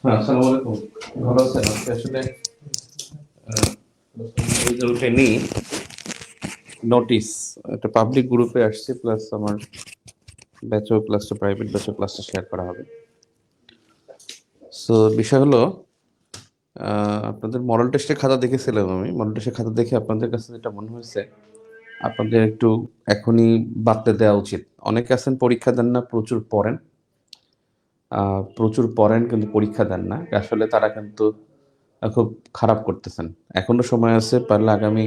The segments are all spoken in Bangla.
আসসালামু আলাইকুম। ভালো আছেন? আজকে আসলে রেজাল্টে নেই নোটিস একটা পাবলিক গ্রুপে আসছে, প্লাস আমার ব্যাচও ক্লাসটা প্রাইভেট ব্যাচও ক্লাসটা শেয়ার করা হবে। সো বিষয় হলো আপনাদের মডেল টেস্টের খাতা দেখেছিলাম আমি। মডেল টেস্টের খাতা দেখে আপনাদের কাছে যেটা মনে হয়েছে, আপনাদের একটু এখনই বাতলে দেওয়া উচিত। অনেকে আছেন পরীক্ষা দেন না, প্রচুর পড়েন কিন্তু পরীক্ষা দেন না। আসলে তারা কিন্তু খুব খারাপ করতেছেন। এখনো সময় আছে, পারলে আগামী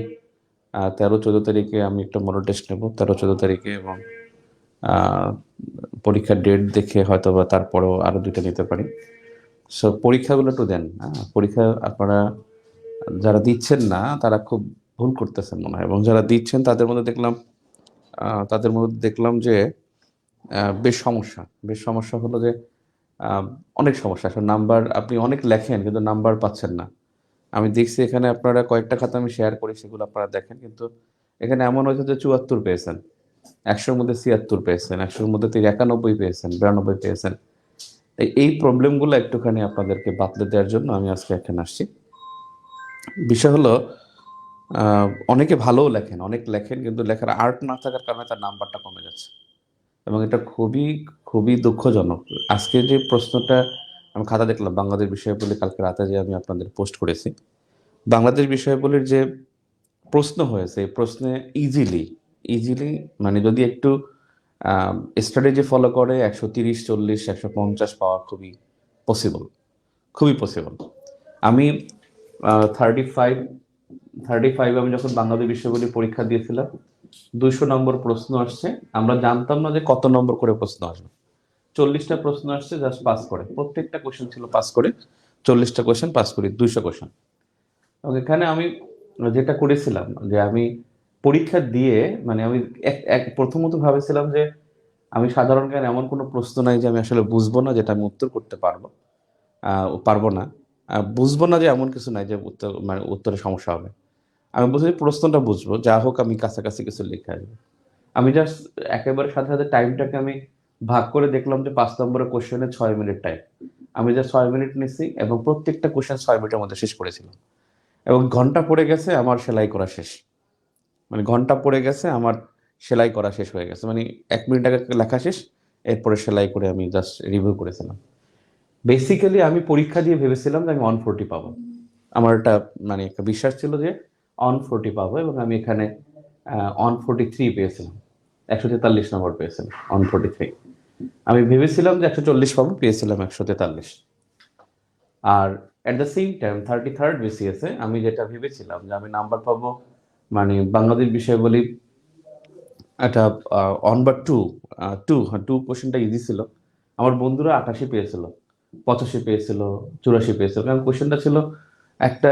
13-14 তারিখে আমি একটা মডেল টেস্ট নেব, 13-14 তারিখে, এবং পরীক্ষার ডেট দেখে হয়তো বা তারপরেও আরো 2টা নিতে পারি। সো পরীক্ষাগুলো একটু দেন। পরীক্ষা আপনারা যারা দিচ্ছেন না তারা খুব ভুল করতেছেন মনে হয়, এবং যারা দিচ্ছেন তাদের মধ্যে দেখলাম যে বেশ সমস্যা হলো যে অনেক সমস্যা। আসলে নাম্বার আপনি অনেক লেখেন কিন্তু নাম্বার পাচ্ছেন না। আমি দেখছি এখানে আপনারা কয়েকটা খাতা আমি শেয়ার করি, সেগুলো আপনারা দেখেন, কিন্তু এখানে এমন হয়েছে যে 74 পেয়েছেন, 100-র মধ্যে 76 পেয়েছেন, 100-র মধ্যে 91 পেয়েছেন, 92 পেয়েছেন। এই প্রবলেমগুলো একটুখানি আপনাদেরকে বাতলে দেওয়ার জন্য আমি আজকে এখানে আসছি। বিষয় হলো অনেকে ভালোও লেখেন, অনেক লেখেন, কিন্তু লেখার আর্ট না থাকার কারণে তার নাম্বারটা কমে যাচ্ছে, এবং এটা খুবই খুবই দুঃখজনক। আজকে যে প্রশ্নটা আমি খাতা দেখলাম, বাংলাদেশ বিষয়াবলী, কালকে রাতে যে আমি আপনাদের পোস্ট করেছি, বাংলাদেশ বিষয়াবলীর যে প্রশ্ন হয়েছে, এই প্রশ্নে ইজিলি মানে যদি একটু স্ট্র্যাটেজি ফলো করে 130, 40, 150 পাওয়া খুবই পসিবল। আমি 35 আমি যখন বাংলাদেশ বিষয়াবলী পরীক্ষা দিয়েছিলাম, 200 নম্বর প্রশ্ন আসছে। আমরা জানতাম না যে কত নম্বর করে প্রশ্ন আসবে। 40টা প্রশ্ন আসছে, জাস্ট পাস করে, প্রত্যেকটা কোয়েশ্চেন ছিল পাস করে, 40টা কোয়েশ্চেন পাস করি, 200 কোয়েশ্চেন। এবং এখানে আমি যেটা করেছিলাম যে আমি পরীক্ষা দিয়ে, মানে আমি প্রথমত ভাবেছিলাম যে আমি সাধারণ জ্ঞান এমন কোনো প্রশ্ন নাই যে আমি আসলে বুঝবো না, যেটা আমি উত্তর করতে পারবো না। বুঝবো না যে এমন কিছু নাই যে উত্তরে সমস্যা হবে। আমি বলছি যে প্রশ্নটা বুঝবো, যা হোক আমি কাছাকাছি কিছু লিখে আসবো। আমি জাস্ট একেবারে সাথে সাথে টাইমটাকে আমি ভাগ করে দেখলাম যে 5 নম্বরের কোশ্চেনে 6 মিনিট টাইম। আমি যে 6 মিনিট নিচ্ছি এবং প্রত্যেকটা কোশ্চেন 6 মিনিটের মধ্যে শেষ করেছিলাম, এবং ঘন্টা পড়ে গেছে আমার সেলাই করা শেষ। মানে ঘন্টা পড়ে গেছে আমার সেলাই করা শেষ হয়ে গেছে, মানে 1 মিনিট আগে লেখা শেষ, এরপরে সেলাই করে আমি জাস্ট রিভিউ করেছিলাম। বেসিক্যালি আমি পরীক্ষা দিয়ে ভেবেছিলাম যে আমি 140 পাবো। আমার একটা মানে একটা বিশ্বাস ছিল যে 140 পাবো, এবং আমি এখানে 143 পেয়েছিলাম, 143 নম্বর পেয়েছিলাম, 143। আমি ভেবেছিলাম যে 140 পাবো, পেয়েছিলাম 143। আর at the same time 33rd বিসিএসে আমি যেটা ভেবেছিলাম যে আমি নাম্বার পাবো, মানে বাংলাদেশ বিষয়াবলী একটা 1/2, টু কোশ্চেনটা ইজি ছিল। আমার বন্ধুরা 88 পেয়েছিল, 85 পেয়েছিল, 84 পেয়েছিল, কারণ কোশ্চেনটা ছিল একটা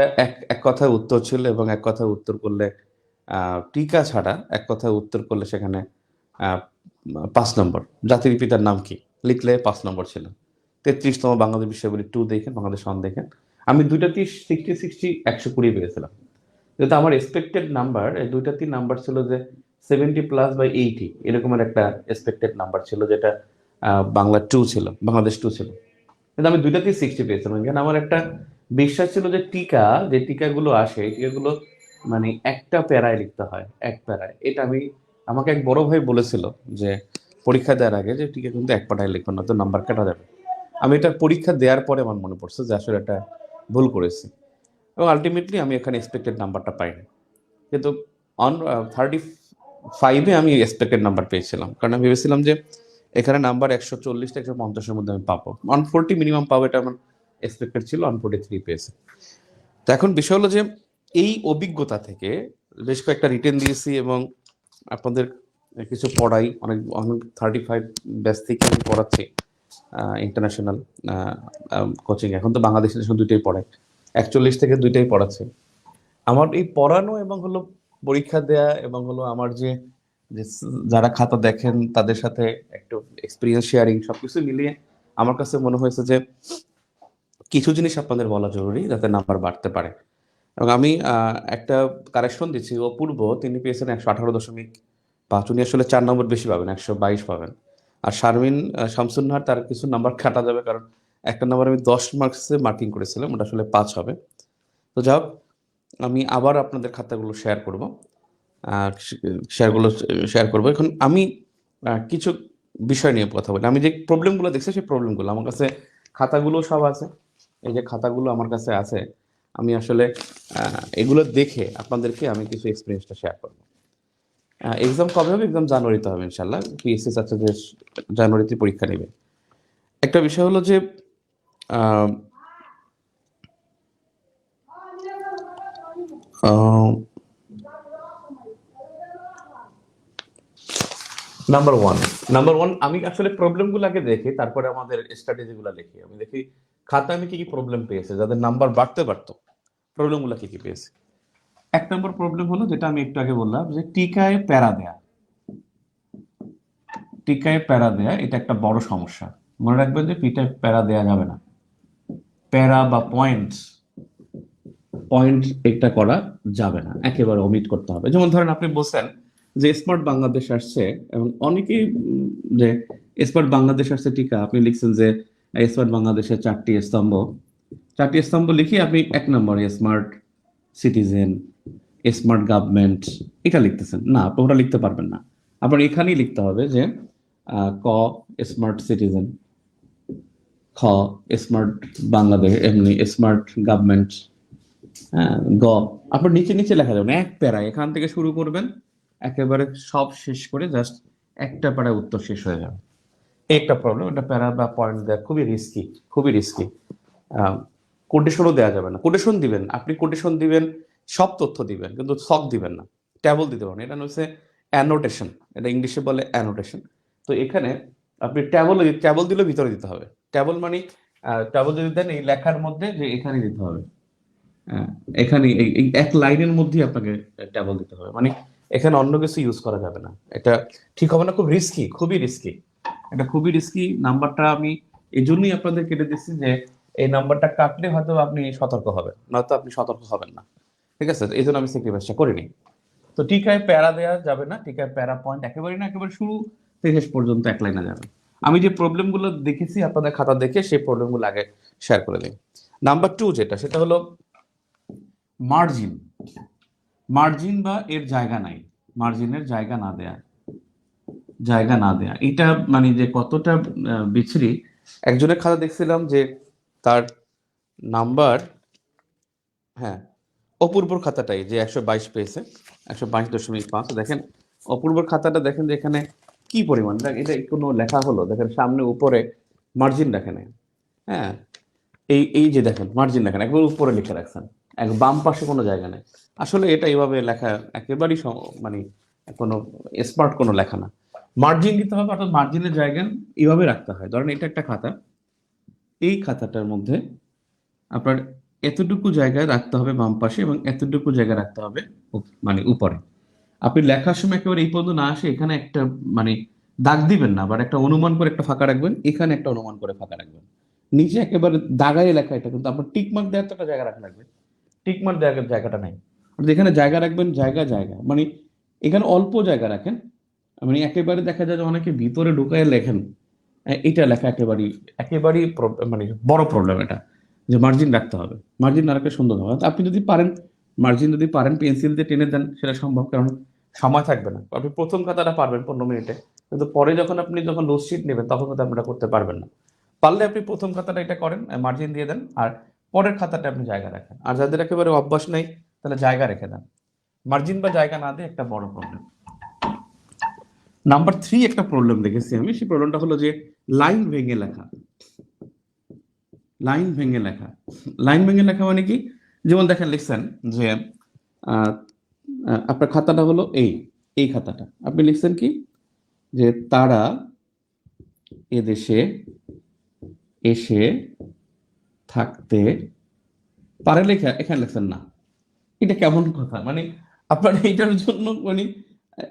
এক কথায় উত্তর ছিল, এবং এক কথায় উত্তর করলে টিকা ছাড়া এক কথায় উত্তর করলে সেখানে 5 নম্বর। জাতির পিতার নাম কি লিখলে 5 নম্বর ছিল। 33তম বাংলাদেশ বিষয়াবলী 2 দেখেন, বাংলাদেশ 1 দেখেন। আমি দুইটাতেই 60, 120 পেয়েছিলাম, কিন্তু আমার এক্সপেক্টেড নাম্বার এই দুইটাতেই নাম্বার ছিল যে 70+/80, এরকমের একটা এক্সপেক্টেড নাম্বার ছিল, যেটা বাংলাদেশ 2 ছিল। কিন্তু আমি দুইটাতেই 60 পেয়েছিলাম। এখানে আমার একটা বিশ্বাস ছিল যে যে টিকাগুলো আসে, এই টিকাগুলো মানে একটা প্যারায় লিখতে হয়, এক প্যারায়। এটা আমাকে এক বড় ভাই বলেছিল যে পরীক্ষা দেওয়ার আগে, যে টিকা কিন্তু এক প্যারায় লিখবে না, তো নাম্বার কাটা যাবে। আমি এটা পরীক্ষা দেওয়ার পরে আমার মনে পড়ছে যে আসলে এটা ভুল করেছি, এবং আলটিমেটলি আমি এখানে এক্সপেক্টেড নাম্বারটা পাইনি। কিন্তু 35-এ আমি এক্সপেক্টেড নাম্বার পেয়েছিলাম, কারণ আমি ভেবেছিলাম যে এখানে নাম্বার 140-150-এর মধ্যে আমি পাবো, 140 মিনিমাম পাবো, এটা আমার এক্সপেক্টেড ছিল। 143 পেয়েছে। তো এখন বিষয় হলো যে এই অভিজ্ঞতা থেকে বেশ কয়েকটা রিটেন দিয়েছি, এবং আপনাদের কিছু পড়াই, অনেক অনেক 35 ব্যাচ থেকে আমি পড়াচ্ছি ইন্টারন্যাশনাল কোচিং। এখন তো বাংলাদেশে শুধু দুইটাই পড়াই, 41 থেকে দুইটাই পড়াচ্ছি। আমার এই পড়ানো এবং হলো পরীক্ষা দেয়া এবং হলো আমার যে যে যারা খাতা দেখেন তাদের সাথে একটু এক্সপিরিয়েন্স শেয়ারিং সবকিছু মিলিয়ে আমার কাছে মনে হয়েছে যে কিছু জিনিস আপনাদের বলা জরুরি যাতে নাম্বার বাড়তে পারে। এবং আমি একটা কারেকশন দিচ্ছি, অপূর্ব তিনি পেয়েছেন 118.5, উনি আসলে 4 নম্বর বেশি পাবেন, 122 পাবেন। আর শারমিন শামসুন্নাহার তার কিছু নাম্বার কাটা যাবে, কারণ একটা নাম্বার আমি 10 মার্কসে মার্কিং করেছিলাম, ওটা আসলে 5 হবে। তো যাই হোক, আমি আবার আপনাদের খাতাগুলো শেয়ার করব, শেয়ারগুলো শেয়ার করবো। এখন আমি কিছু বিষয় নিয়ে কথা বলি। আমি যে প্রবলেমগুলো দেখছি সেই প্রবলেমগুলো আমার কাছে, খাতাগুলো সব আছে, এই যে খাতাগুলো আমার কাছে আছে, আমি আসলে এগুলো দেখে আপনাদেরকে আমি কিছু এক্সপিরিয়েন্সটা শেয়ার করবো। এক্সাম কবে হবে? এক্সাম জানুয়ারিতে হবে ইনশাল্লাহ। পিএসসি চাচ্ছে যে জানুয়ারিতে পরীক্ষা নেবে। একটা বিষয় হলো যে নাম্বার ওয়ান আমি আসলে প্রবলেমগুলো আগে দেখি, তারপরে আমাদের স্ট্র্যাটেজিগুলো লিখি। আমি দেখি খাতা আমি কি কি প্রবলেম পেয়েছে, যাদের নাম্বার বাড়তে পারতো, প্রবলেমগুলো কি কি পেয়েছে। 1 নম্বর প্রবলেম হলো যেটা আমি একটু আগে বললাম, যে টিকায় প্যারা দেয়া। টিকায় প্যারা দেয়া এটা একটা বড় সমস্যা। মনে রাখবেন যে টিকায় প্যারা দেয়া যাবে না। প্যারা বা পয়েন্ট এটা করা যাবে না, একেবারে অমিট করতে হবে। যেমন ধরেন আপনি বলছেন যে স্মার্ট বাংলাদেশ আসছে, এবং অনেকেই যে স্মার্ট বাংলাদেশ আসছে টিকা, আপনি লিখছেন যে স্মার্ট বাংলাদেশের 4টি স্তম্ভ। 4টি স্তম্ভ লিখে আপনি 1 নম্বরে স্মার্ট সিটিজেন, স্মার্ট গভর্নমেন্ট এটা লিখতেছেন না, আপনি ওটা লিখতে পারবেন না। আপনার এখানেই লিখতে হবে যে ক স্মার্ট সিটিজেন, খ স্মার্ট বাংলাদেশ, এমনি স্মার্ট গভর্নমেন্ট, হ্যাঁ গ। আপনার নিচে নিচে লেখা যাবে না, এক প্যারায় এখান থেকে শুরু করবেন, একেবারে সব শেষ করে জাস্ট একটা প্যারায় উত্তর শেষ হয়ে যাবে। এই একটা প্রবলেম, এটা প্যারা বা পয়েন্ট দেওয়া খুবই রিস্কি, খুবই রিস্কি। কোটেশনও দেওয়া যাবে না। কোটেশন দিবেন, আপনি কোটেশন দিবেন, সব তথ্য দিবেন, কিন্তু সব দিবেন না, ট্যাবল দিতে পারেন। এটা হচ্ছে অ্যানোটেশন, এটা ইংলিশে বলে অ্যানোটেশন। তো এখানে আপনি ট্যাবল দিলে ভিতরে দিতে হবে। ট্যাবল মানে ট্যাবল যদি দেন এই লেখার মধ্যে, যে এখানে দিতে হবে, এখানে এই এক লাইনের মধ্যেই আপনাকে ট্যাবল দিতে হবে, মানে এখানে অন্য কিছু ইউজ করা যাবে না। এটা ঠিক হবে না, খুব রিস্কি, খুবই রিস্কি, এটা খুবই রিস্কি। নাম্বারটা আমি এই জন্যই আপনাদের কেটে দিচ্ছি যে এই নাম্বারটা কাটলে হয়তো আপনি সতর্ক হবেন, নয়তো আপনি সতর্ক হবেন না। ঠিক আছে, এই জন্য আমি স্যাক্রিফাইসটা করিনি। তো টিকায় প্যারা দেওয়া যাবে না, টিকায় প্যারা পয়েন্ট একেবারে না, একেবারে শুরু থেকে শেষ পর্যন্ত এক লাইনে যাবে। আমি যে প্রবলেমগুলো দেখেছি আপনাদের খাতা দেখে, সেই প্রবলেমগুলো আগে শেয়ার করে দিই। নাম্বার 2 যেটা, সেটা হলো মার্জিন। মার্জিন বা এর জায়গা নাই, মার্জিনের জায়গা না দেয়া, জায়গা না দেয়া, এটা মানে যে কতটা বিচ্ছিরি। একজনের খাতা দেখছিলাম যে তার নাম্বার, হ্যাঁ অপূর্বর খাতাটাই, যে 122 পেয়েছে, 122.5। দেখেন অপূর্বর খাতাটা, দেখেন যে এখানে কি পরিমাণ, এটা কোনো লেখা হলো, দেখেন সামনে উপরে মার্জিন দেখেন, হ্যাঁ এই এই যে দেখেন মার্জিন দেখেন, একবার উপরে লিখে রাখছেন, এক বাম পাশে কোনো জায়গা নেই। আসলে এটা এইভাবে লেখা একেবারেই মানে কোনো স্মার্ট কোনো লেখা না। মার্জিন দিতে হবে, অর্থাৎ মার্জিনের জায়গা এইভাবে রাখতে হয়। ধরেন এটা একটা খাতা, এই খাতাটার মধ্যে আপনার এতটুকু জায়গায় রাখতে হবে বাম পাশে, এবং এতটুকু জায়গা রাখতে হবে মানে উপরে। আপনি লেখার সময় একেবারে এই পর্যন্ত না আসে এখানে একটা মানে দাগ দিবেন না, বাট একটা অনুমান করে একটা ফাঁকা রাখবেন, এখানে একটা অনুমান করে ফাঁকা রাখবেন। নিচে একেবারে দাগায় লেখা, এটা কিন্তু আপনার টিক মার্ক দেওয়ার তো একটা জায়গা রাখা লাগবে, টিক মার্ক দেওয়ার জায়গাটা নাই। যেখানে জায়গা রাখবেন, জায়গা জায়গা মানে এখানে অল্প জায়গা রাখেন, মানে একেবারে দেখা যায় যে অনেকে ভিতরে ঢুকায় লেখেন, এটা লেখা একেবারেই একেবারেই মানে বড় প্রবলেম এটা, যে মার্জিন রাখতে হবে। মার্জিন না রাখলে সুন্দর হবে। আপনি যদি পারেন মার্জিন যদি পারেন পেন্সিল দিয়ে টেনে দেন, সেটা সম্ভব, কারণ সময় থাকবে না। আপনি প্রথম খাতাটা পারবেন 15 মিনিটে, কিন্তু পরে যখন লুজ শিট নেবেন তখন কিন্তু আপনি এটা করতে পারবেন না। পারলে আপনি প্রথম খাতাটা এটা করেন, মার্জিন দিয়ে দেন, আর পরের খাতাটা আপনি জায়গা রাখেন। আর যাদের একেবারে অভ্যাস নেই, তাহলে জায়গা রেখে দেন। মার্জিন বা জায়গা না দিয়ে একটা বড় প্রবলেম। নাম্বার 3 একটা প্রবলেম দেখেছি আমি, সেই প্রবলেমটা হলো যে লাইন ভেঙে লেখা। লাইন ভেঙে লেখা, লাইন ভেঙে লেখা মানে কি? যেমন দেখেন লিখছেন যে আপনার খাতাটা হলো এই, এই খাতাটা আপনি লিখছেন কি যে তারা এদেশে এসে থাকতে পারে, লেখা এখানে লিখছেন না। এটা কেমন কথা? মানে আপনার এইটার জন্য মানে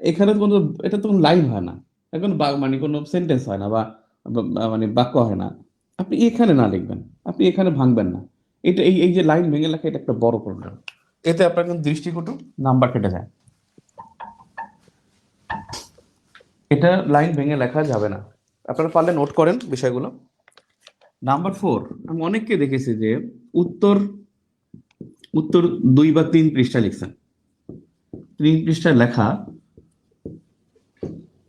এখানে কোনো, এটা তো কোনো লাইন হয় না, এখন মানে কোনো সেন্টেন্স হয় না বা মানে বাক্য হয় না। আপনি এখানে না লিখবেন, আপনি এখানে ভাঙবেন না। এটা এই এই যে লাইন ভেঙে লেখা, এটা একটা বড় প্রবলেম। এতে আপনার কিন্তু দৃষ্টিকটু নাম্বার কেটে যায়। এটা লাইন ভেঙে লেখা যাবে না। আপনারা পারলে নোট করেন বিষয়গুলো। নাম্বার 4, আমি অনেককে দেখেছি যে উত্তর উত্তর 2 বা 3 পৃষ্ঠা লিখছেন, 3 পৃষ্ঠা লেখা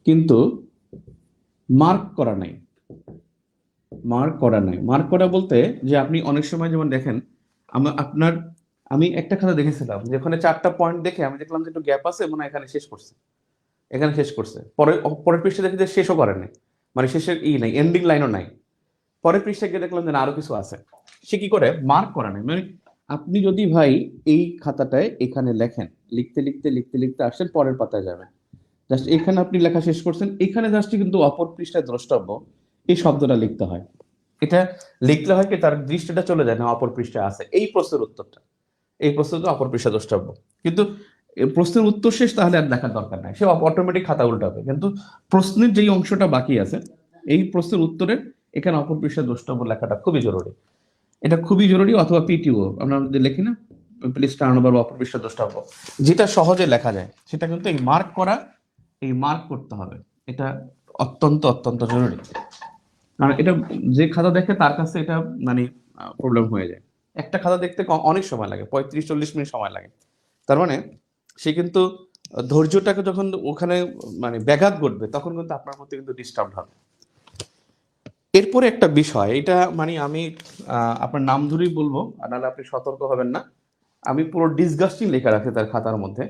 কিন্তু মার্ক করা নাই। মার্ক করা নাই, মার্ক করা বলতে যে আপনি অনেক সময় যেমন দেখেন, আপনার আমি একটা খাতা দেখেছিলাম যে ওখানে 4টা পয়েন্ট দেখে আমি দেখলাম যে একটু গ্যাপ আছে, মনে হয় এখানে শেষ করছে, এখানে শেষ করছে। পরের পৃষ্ঠা দেখে যে শেষও করে নাই, মানে শেষের নাই, এন্ডিং লাইনও নাই। পরের পৃষ্ঠায় গিয়ে দেখলাম যে আরো কিছু আছে। সে কি করে? মার্ক করা নাই। মানে আপনি যদি ভাই এই খাতাটায় এখানে লেখেন, লিখতে লিখতে লিখতে লিখতে আসছেন, পরের পাতায় যাবেন, জাস্ট এখানে আপনি লেখা শেষ করছেন, এখানে জাস্ট কিন্তু অপর পৃষ্ঠায় দ্রষ্টব্য এই শব্দটা লিখতে হয়। এটা লিখলে হয় কি, তার দৃষ্টিটা চলে যায় না অপর পৃষ্ঠায় আছে এই প্রশ্নের উত্তরটা, এই প্রশ্নটা অপর পৃষ্ঠা দ্রষ্টব্য। কিন্তু প্রশ্নের উত্তর শেষ, তাহলে আর দেখার দরকার নাই, সে অটোমেটিক খাতা উল্টাবে। কিন্তু প্রশ্নের যেই অংশটা বাকি আছে, এই প্রশ্নের উত্তরের এখানে অপর পৃষ্ঠা দ্রষ্টব্য লেখাটা খুবই জরুরি। এটা খুবই জরুরি। অথবা পিটিও আমরা যে লিখি না, প্লিজ টার্ন ওভার বা অপর পৃষ্ঠা দ্রষ্টব্য, যেটা সহজে লেখা যায়, সেটা কিন্তু এই মার্ক করা, এই মার্ক করতে হবে। এটা অত্যন্ত অত্যন্ত জরুরি। কারণ এটা যে খাতা দেখে তার কাছে এটা মানে প্রবলেম হয়ে যায়। একটা খাতা দেখতে অনেক সময় লাগে, 35-40 মিনিট সময় লাগে। তার মানে সে কিন্তু ধৈর্যটাকে যখন ওখানে মানে ব্যাঘাত ঘটবে, তখন কিন্তু আপনার মধ্যে কিন্তু ডিস্টার্ব হবে। এরপরে একটা বিষয়, এটা মানে আমি আপনার নাম ধরেই বলবো, আর নাহলে আপনি সতর্ক হবেন না। আমি পুরো ডিসগাস্টিং লেখা রাখি তার খাতার মধ্যে।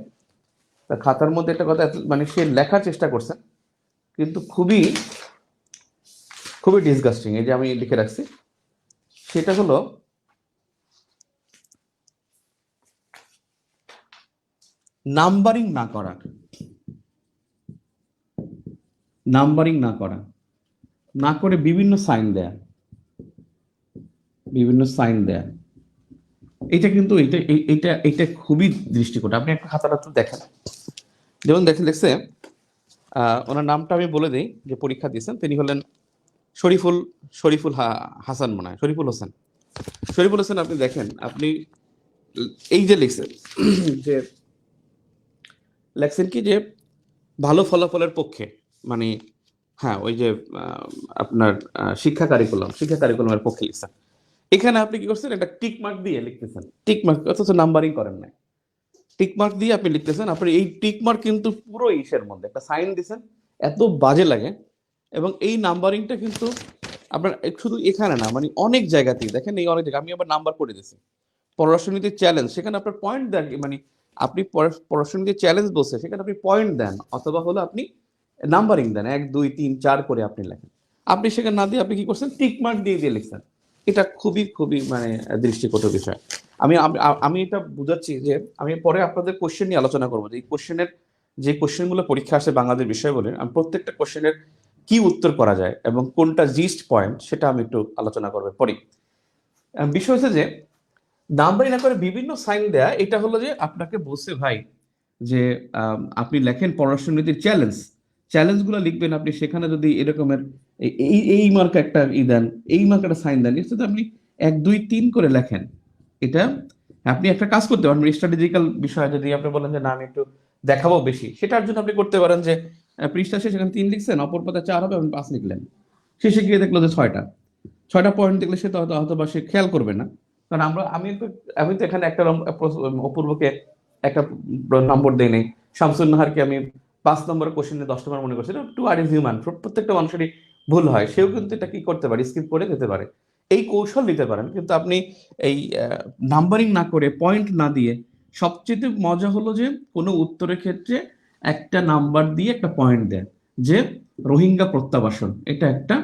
তার খাতার মধ্যে একটা কথা, মানে সে লেখার চেষ্টা করছে কিন্তু খুবই খুবই ডিসগাস্টিং। এই যে আমি লিখে রাখছি, সেটা হলো নাম্বারিং না করা। নাম্বারিং না করা, না করে বিভিন্ন সাইন দেয়া, বিভিন্ন সাইন দেয়া। এটা কিন্তু এটা এটা এটা খুবই দৃষ্টিকোণ। আপনি একটা খাতাটা তো দেখেন, যেমন দেখেন দেখছে, ওনার নামটা আমি বলে দিই, যে পরীক্ষা দিয়েছেন তিনি হলেন শরীফুল, শরীফুল হাসান মনে হয়, শরীফুল হোসেন। শরীফুল হোসেন, আপনি দেখেন, আপনি এই যে লিখছেন যে লেখছেন কি যে ভালো ফলাফলের পক্ষে, মানে হ্যাঁ ওই যে আপনার শিক্ষা কারিকুলামের পক্ষে লিখছেন। এখানে আপনি কি করছেন, একটা টিক মার্ক দিয়ে লিখতেছেন, টিক মার্ক, অথচ নাম্বারিং করেন নাই। টিক মার্ক দিয়ে আপনি লিখতেছেন, আপনি এই টিক মার্ক কিন্তু পুরো ইসের মধ্যে একটা সাইন দিছেন, এত বাজে লাগে। এবং এই নাম্বারিংটা কিন্তু আপনার শুধু এখানে না, মানে অনেক জায়গাতেই দেখেন, এই অনেক জায়গায় আমি আবার নাম্বার করে দিয়েছি। পড়াশোনাতে চ্যালেঞ্জ, সেখানে আপনার পয়েন্ট দেন, মানে আপনি পড়াশোনাতে চ্যালেঞ্জ বলছে, সেখানে আপনি পয়েন্ট দেন, অথবা হলো আপনি নাম্বারিং দেন, 1 2 3 4 করে আপনি লেখেন। আপনি সেখানে না দিয়ে আপনি কি করছেন, টিক মার্ক দিয়ে দিয়ে লিখছেন। এটা খুবই খুবই মানে দৃষ্টিকটু বিষয়। আমি আমি আমি এটা বুঝাচ্ছি যে আমি পরে আপনাদের কোশ্চেন নিয়ে আলোচনা করবো, যে এই কোশ্চেনের, যে কোশ্চেনগুলো পরীক্ষা আসে বাংলাদেশ বিষয় বলে, আমি প্রত্যেকটা কোশ্চেনের কি উত্তর করা যায় এবং কোনটা জিস্ট পয়েন্ট, সেটা আমি একটু আলোচনা করবো পরে। বিষয় হচ্ছে যে নাম্বারিং না করে বিভিন্ন সাইন দেয়া, এটা হলো যে আপনাকে বলছে ভাই যে আপনি লেখেন পড়াশোনার চ্যালেঞ্জ, চ্যালেঞ্জগুলো লিখবেন আপনি, সেখানে যদি এরকমের এই এই মার্ক একটা দেন, এই মার্ক একটা সাইন দেন, এটা আপনি 1 2 3 করে লেখেন। এটা আপনি একটা কাজ করতে পারেন, স্ট্র্যাটেজিক্যাল বিষয় যদি আপনি বলেন যে না আমি একটু দেখাবো বেশি, সেটার জন্য আপনি করতে পারেন যে পৃষ্ঠা শেষে সেখানে 3 লিখছেন, অপর পাতায় 4 হবে, আপনি 5 লিখলেন। শেষে গিয়ে দেখলো যে 6টা পয়েন্ট দেখলে সে তো হয়তো বা সে খেয়াল করবে না। কারণ আমি তো এখানে একটা অপূর্বকে একটা নম্বর দেই নাই, শামসুন নাহারকে আমি 5 নম্বর কোশ্চেনে 10 নম্বর মনে করছি। টু আর ইজ হিউম্যান, প্রত্যেকটা মানুষেরই ভুল হয়, সেও কিন্তু এটা কি করতে পারে, স্কিপ করে যেতে পারে। এই কৌশল দিতে পারেন, কিন্তু আপনি এই নাম্বারিং না করে, পয়েন্ট না দিয়ে, সবচেয়ে মজা হলো যে কোনো উত্তরের ক্ষেত্রে একটা নাম্বার দিয়ে একটা পয়েন্ট দেন। যে রোহিঙ্গা প্রত্যাবাসন, এটা একটা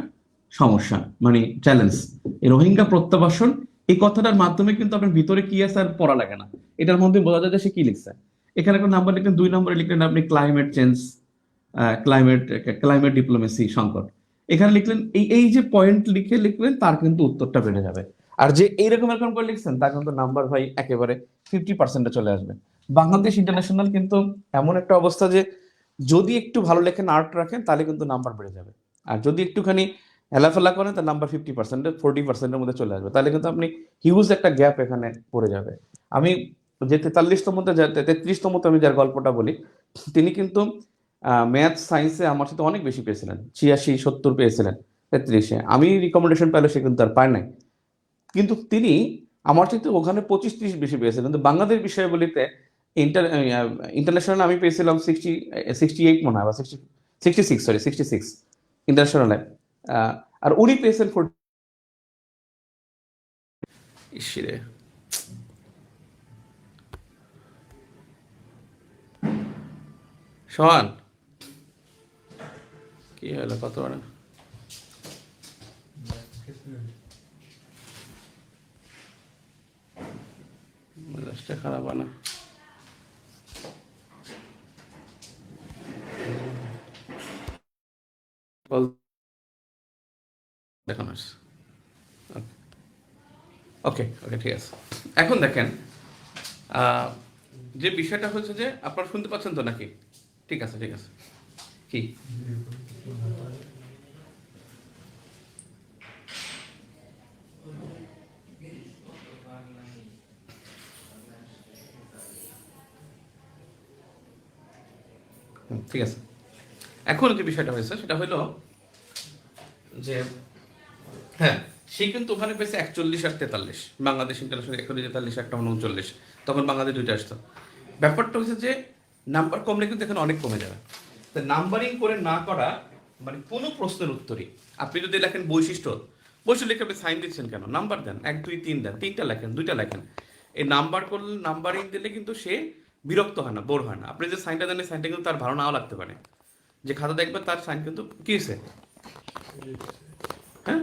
সমস্যা, মানে চ্যালেঞ্জ। এই রোহিঙ্গা প্রত্যাবাসন, এই কথাটার মাধ্যমে কিন্তু আপনার ভিতরে কি আছে আর পড়া লাগে না, এটার মধ্যে বোঝা যায় যে সে কি লিখছে। এখানে একটা নাম্বার লিখলেন, 2 নম্বরে লিখলেন আপনি climate change, climate climate diplomacy সংকট। এখানে লিখলেন এই এই যে পয়েন্ট লিখলেন, তার কিন্তু উত্তরটা বেড়ে যাবে। আর যে এইরকম এরকম করে লিখছেন তার কিন্তু নাম্বার ভাই একেবারে 50% চলে আসবে। বাংলাদেশ ইন্টারন্যাশনাল কিন্তু এমন একটা অবস্থা যে যদি একটু ভালো লেখেন, আর্ট রাখেন, তাহলে কিন্তু নাম্বার বেড়ে যাবে। আর যদি একটুখানি হেলাফেলা করেন তার নাম্বার 50%, 40%-এর মধ্যে চলে আসবে। তাহলে কিন্তু আপনি হিউজ একটা গ্যাপ এখানে পড়ে যাবে। আমি যে 33তম আমি যার গল্পটা বলি, তিনি কিন্তু ম্যাথ সায়েন্সে আমার সাথে অনেক বেশি পেয়েছিলেন, 86-70 পেয়েছিলেন 33-এ। আমি রিকমেন্ডেশন পেলে সে কিন্তু আর পায় নাই। কিন্তু তিনি আমার চাইতে ওখানে 25-30 বেশি পেয়েছিলেন। কিন্তু বাংলাদেশ বিষয়াবলিতে ইন্টারন্যাশনাল আমি পেয়েছিলাম 68 মনে হয়, বা 66, সরি 66 ইন্টারন্যাশনালে। আর উনি পেয়েছেন 40। ইসিরে সোহান, কি হলো, কত বড় মেজাজটা খারাপ না? দেখানো ওকে ওকে, ঠিক আছে। এখন দেখেন, যে বিষয়টা হচ্ছে যে আপনারা শুনতে পাচ্ছেন তো নাকি? ঠিক আছে ঠিক আছে। কি ঠিক আছে। এখন যে বিষয়টা হয়েছে সেটা হলো যে হ্যাঁ, সে কিন্তু ওখানে পেয়েছে 41 আর 43, বাংলাদেশ ইন্টারন্যাশনাল 41, 43, একটা 39, তখন বাংলাদেশ দুইটা আসতো। ব্যাপারটা হচ্ছে যে নাম্বার কমলে কিন্তু এখানে অনেক কমে যাবে। তো নাম্বারিং করে না করা মানে কোনো প্রশ্নের উত্তরই, আপনি যদি লেখেন বৈশিষ্ট্য, বৈশিষ্ট্য লিখে আপনি সাইন দিচ্ছেন কেন? নাম্বার দেন, 1 2 3 দেন, 3টা লেখেন, 2টা লেখেন। এই নাম্বার করলে, নাম্বারিং দিলে কিন্তু সে বিরক্ত হয় না, বোর হয় না। আপনি যে সাইনটা দেন, সাইনটা কিন্তু তার ভালো নাও লাগতে পারে। যে খাতা দেখবে তার সাইন কিন্তু কি হয়েছে, হ্যাঁ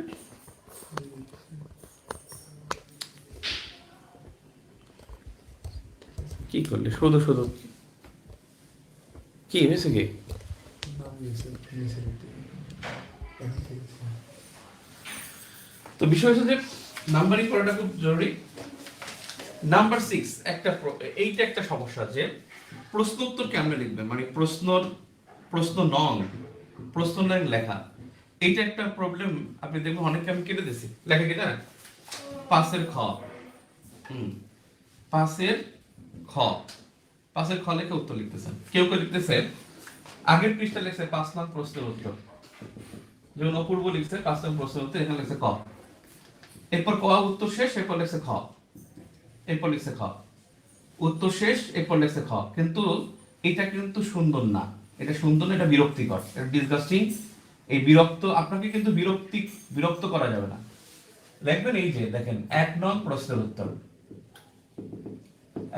কি করলে শুধু শুধু কি হয়েছে কি? তো বিষয় হচ্ছে যে নাম্বারিং করাটা খুব জরুরি। নাম্বার 6 এইটা একটা সমস্যা যে প্রশ্ন উত্তর কেমনে লিখবেন, মানে প্রশ্ন নং লেখা, এইটা একটা প্রবলেম। আপনি দেখবেন অনেককে আমি কেটে দিয়েছি, লেখা কিনা 5-এর খ, 5-এর খ, 5-এর খ লেখে উত্তর লিখতেছেন। কেউ কেউ লিখতেছে আগের পৃষ্ঠা লিখছে 5 নং প্রশ্নের উত্তর, যেমন অপূর্ব লিখছে 5 নং প্রশ্নের উত্তর, এখানে লিখছে ক, এরপর ক উত্তর শেষ, এরপর লিখছে খ, এরপর লিখছে খ, উত্তর শেষ, এরপর লিখছে খ। কিন্তু এটা কিন্তু সুন্দর না, এটা সুন্দর না, এটা বিরক্তিকর, এটা ডিসগাস্টিং। এই আপনাকে কিন্তু বিরক্ত করা যাবে না। লিখবেন এই যে দেখেন 1 নং প্রশ্নের উত্তর,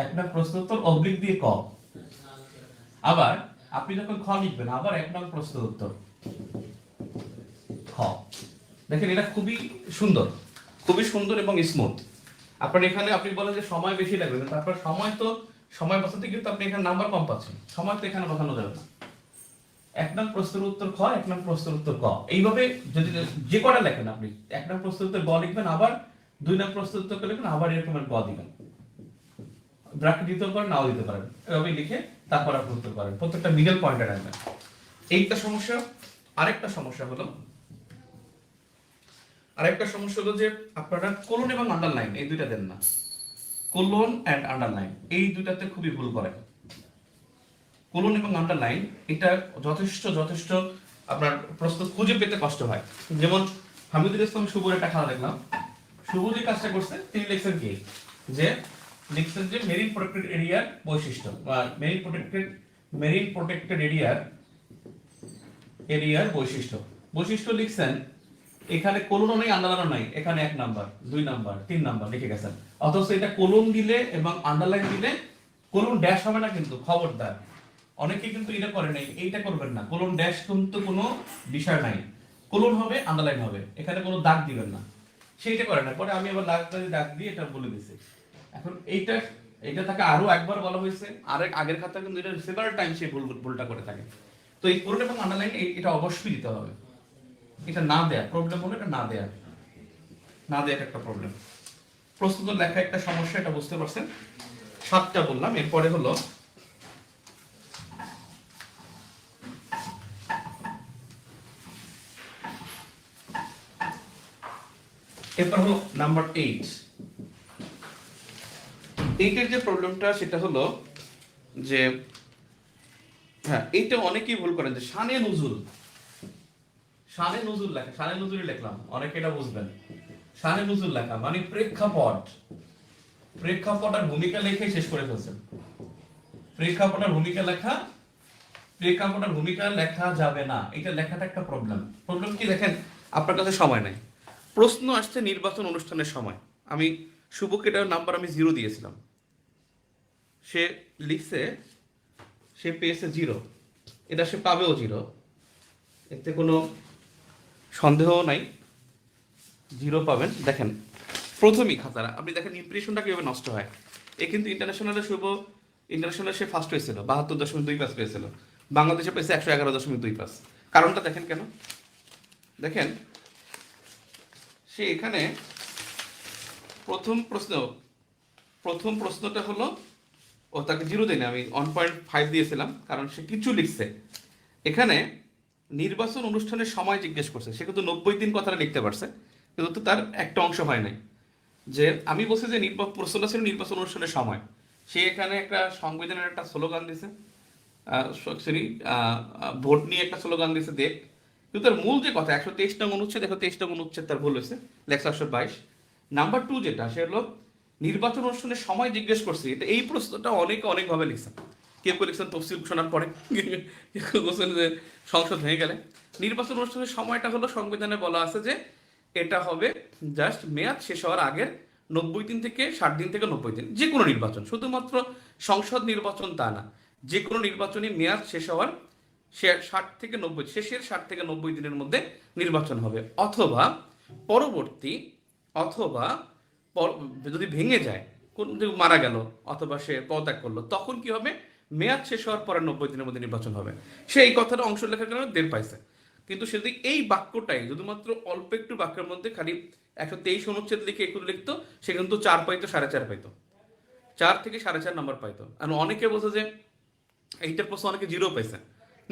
1 নং প্রশ্নের উত্তর অবলিক দিয়ে ক। আবার আপনি যখন খ লিখবেন, আবার 1 নং প্রশ্নের উত্তর খ। দেখেন এটা খুবই সুন্দর এবং স্মুথ। আপনার এখানে আপনি বলেন যে সময় বেশি লাগবে, তারপর সময় বাঁচাতে কিন্তু আপনি এখানে নাম্বার কম পাচ্ছেন, সময় তো এখানে বাঁচানো যাবে না। 1 নং প্রশ্নের উত্তর খ, 1 নং প্রশ্নের উত্তর ক, এইভাবে যদি যে কটা লেখেন আপনি, 1 নং প্রশ্নের উত্তর গ লিখবেন, আবার 2 নং প্রশ্নের উত্তর লিখবেন, আবার এরকম গ দিবেন, ব্র্যাকেট দিতে পারেন, নাও দিতে পারেন, এভাবে লিখে তারপর আপনি উত্তর করেন, প্রত্যেকটা মিডল পয়েন্টে রাখবেন। এইটা সমস্যা। আরেকটা সমস্যা হলো যে আপনারা কোলন এবং আন্ডারলাইন এই দুইটা দেন না। কোলন এন্ড আন্ডারলাইন এই দুইটাতে খুবই ভুল করেন। কোলন এবং আন্ডারলাইন এটা যথেষ্ট আপনার প্রশ্ন খুঁজে পেতে কষ্ট হয়। যেমন হামিদুল ইসলাম শুভর একটা খেলা দেখলাম, শুভ যে কাজটা করছে তিনি লিখছেন কি, যে লিখছেন যে মেরিন প্রোটেক্টেড এরিয়ার বৈশিষ্ট্য, বা মেরিন প্রোটেক্টেড এরিয়ার বৈশিষ্ট্য লিখছেন। এখানে কোলন নাই, আন্ডারলাইন নাই, এখানে 1 নাম্বার, 2 নাম্বার, 3 নাম্বার লিখে গেছেন। অথচ এটা কোলন দিলে এবং আন্ডারলাইন দিলে কোলন ড্যাশ হবে না, কিন্তু খবরদার অনেকে কিন্তু এটা করে নাই, এইটা করবেন না। কোলন ড্যাশ কিন্তু কোনো বিষয় নাই, কোলন হবে, আন্ডারলাইন হবে, এখানে কোনো দাগ দিবেন না, সেইটা করে না। পরে আমি আবার দাগ দিয়ে এটা বলে দিছি। এখন এইটা এটা তাকে আরো একবার বলা হয়েছে, আগের খাতা কিন্তু এটা সেভারাল টাইম সে ভুলটা করে থাকে। তো এই পুরোটা এবং আন্ডারলাইন এটা অবশ্যই দিতে হবে। এটা না দেয়া প্রবলেম হলো, এটা না দেয়া একটা প্রবলেম। প্রস্তুত লেখা একটা সমস্যা, এটা বুঝতে পারছেন। 7টা বললাম, এরপরে হলো নাম্বার 8। এইটার যে প্রবলেমটা সেটা হলো যে, হ্যাঁ এইটা অনেকেই ভুল করেন যে শানে নুজুল লেখা, শানে নুজুলই লিখলাম, অনেকে এটা বুঝবেন। শানে নুজুল লেখা মানে প্রেক্ষাপট আর ভূমিকা লিখে শেষ করে ফেলছেন। প্রেক্ষাপট আর ভূমিকা লেখা যাবে না, এটা লেখাটা একটা প্রবলেম কি দেখেন, আপনার কাছে সময় নাই, প্রশ্ন আসছে নির্বাচন অনুষ্ঠানের সময়, আমি শুভকে এটার নাম্বার আমি 0 দিয়েছিলাম, সে লিখছে, সে পেয়েছে 0, এটা সে পাবেও 0, এতে কোনো সন্দেহ নাই, 0 পাবেন। দেখেন প্রথমেই খাতারা আপনি দেখেন ইমপ্রেশনটা কিভাবে নষ্ট হয়। এ কিন্তু ইন্টারন্যাশনালে সে ফার্স্ট হয়েছিল, 72.25 পেয়েছিল, বাংলাদেশে পেয়েছে 111.25। কারণটা দেখেন কেন, দেখেন সে এখানে প্রথম প্রশ্নটা হলো, ও তাকে 0 দেয়নি, আমি 1.5 দিয়েছিলাম, কারণ সে কিছু লিখছে। এখানে নির্বাচন অনুষ্ঠানের সময় জিজ্ঞেস করছে, সে কিন্তু 90 দিন কথাটা লিখতে পারছে, কিন্তু তো তার একটা অংশ হয় নাই। যে আমি বলছি যে প্রশ্নটা ছিল নির্বাচন অনুষ্ঠানের সময়, সে এখানে একটা সংবিধানের একটা স্লোগান দিছে, সরি ভোট নিয়ে একটা স্লোগান দিছে দেখ, কিন্তু তার মূল যে কথা 123 নং অনুচ্ছেদ, 123 নং অনুচ্ছেদ তার ভুল হয়েছে, লেখা 122। নাম্বার 2 যেটা, সে হলো নির্বাচন অনুষ্ঠানের সময় জিজ্ঞেস করছে, এটা এই প্রশ্নটা অনেকভাবে লিখছেন। কেউ লিখছেন তফসিল ঘোষণার পরে, কেউ বলছেন যে সংসদ হয়ে গেলে। নির্বাচন অনুষ্ঠানের সময়টা হলো সংবিধানে বলা আছে যে এটা হবে জাস্ট মেয়াদ শেষ হওয়ার আগের 90 দিন থেকে 60 দিন থেকে 90 দিন, যে কোনো নির্বাচন, শুধুমাত্র সংসদ নির্বাচন তা না, যে কোনো নির্বাচনী মেয়াদ শেষ হওয়ার 60 থেকে 90, শেষের 60 থেকে 90 দিনের মধ্যে নির্বাচন হবে, অথবা পরবর্তী, অথবা যদি ভেঙে যায়, কোন মারা গেল অথবা সে পদত্যাগ করলো, তখন কি হবে, মেয়াদ শেষ হওয়ার পরে 90 দিনের মধ্যে নির্বাচন হবে। সে এই কথাটা অংশ লেখার কারণে 1.5 পাইছে। কিন্তু সে যদি এই বাক্যটাই শুধুমাত্র অল্প একটু বাক্যের মধ্যে খালি 123 অনুচ্ছেদ লিখে একটু লিখতো, সে কিন্তু 4 পাইতো, 4.5 পাইতো, 4 থেকে 4.5 নাম্বার পাইতো। আর অনেকে বলছে যে এইটার প্রশ্ন অনেকে 0 পাইছে।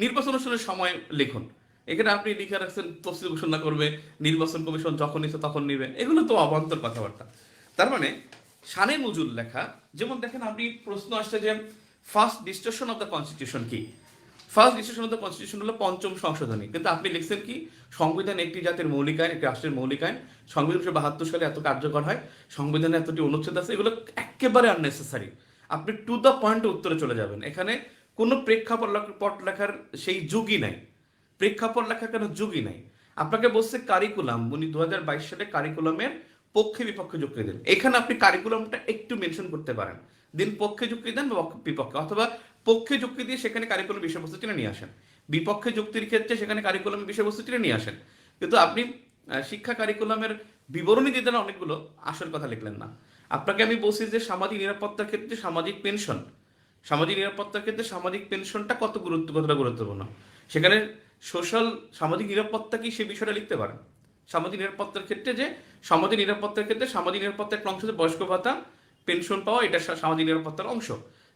নির্বাচন অনুষ্ঠানের সময় লিখুন, এখানে আপনি লিখে রাখছেন তফসিল ঘোষণা করবে, নির্বাচন কমিশন যখন ইচ্ছে তখন নিবে, এগুলো তো অবান্তর কথাবার্তা। তার মানে শানে নজুল লেখা, যেমন দেখেন আপনি প্রশ্ন আসছে যে first discussion of the constitution কি, first discussion of the constitution হলো 5ম সংশোধনী, কিন্তু আপনি লিখছেন কি সংবিধান একটি জাতির মৌলিক আইন, একটি রাষ্ট্রের মৌলিক আইন, সংবিধান 1972 সালে এত কার্যকর হয়, সংবিধানে এতটি অনুচ্ছেদ আছে, এগুলো একেবারে আননেসেসারি। আপনি টু দ্য পয়েন্টে উত্তরে চলে যাবেন, এখানে কোনো প্রেক্ষাপট লেখার সেই যুগই নাই, প্রেক্ষাপট লেখার কোনো যুগই নাই। আপনাকে বলছে কারিকুলাম, উনি 2022 সালে কারিকুলামের পক্ষে বিপক্ষে যুক্তি দেন, এখানে আপনি কারিকুলামটা একটু মেনশন করতে পারেন, দিন পক্ষে যুক্তি দেন বা বিপক্ষে, অথবা পক্ষে যুক্তি দিয়ে সেখানে কারিকুলাম বিষয়বস্তু টেনে নিয়ে আসেন, বিপক্ষে যুক্তির ক্ষেত্রে সেখানে কারিকুলামের বিষয়বস্তু টেনে নিয়ে আসেন। কিন্তু আপনি শিক্ষা কারিকুলামের বিবরণী দিয়ে দেন অনেকগুলো, আসল কথা লিখলেন না। আপনাকে আমি বলছি যে সামাজিক নিরাপত্তার ক্ষেত্রে সামাজিক নিরাপত্তার ক্ষেত্রে সামাজিক পেনশনটা কতটা গুরুত্বপূর্ণ, সেখানে সামাজিক নিরাপত্তা কি সে বিষয়টা লিখতে পারেন। সামাজিক নিরাপত্তার ক্ষেত্রে সামাজিক নিরাপত্তার একটা অংশ বয়স্ক ভাতা, পেনশন পাওয়া, এটা সামাজিক নিরাপত্তার অংশ,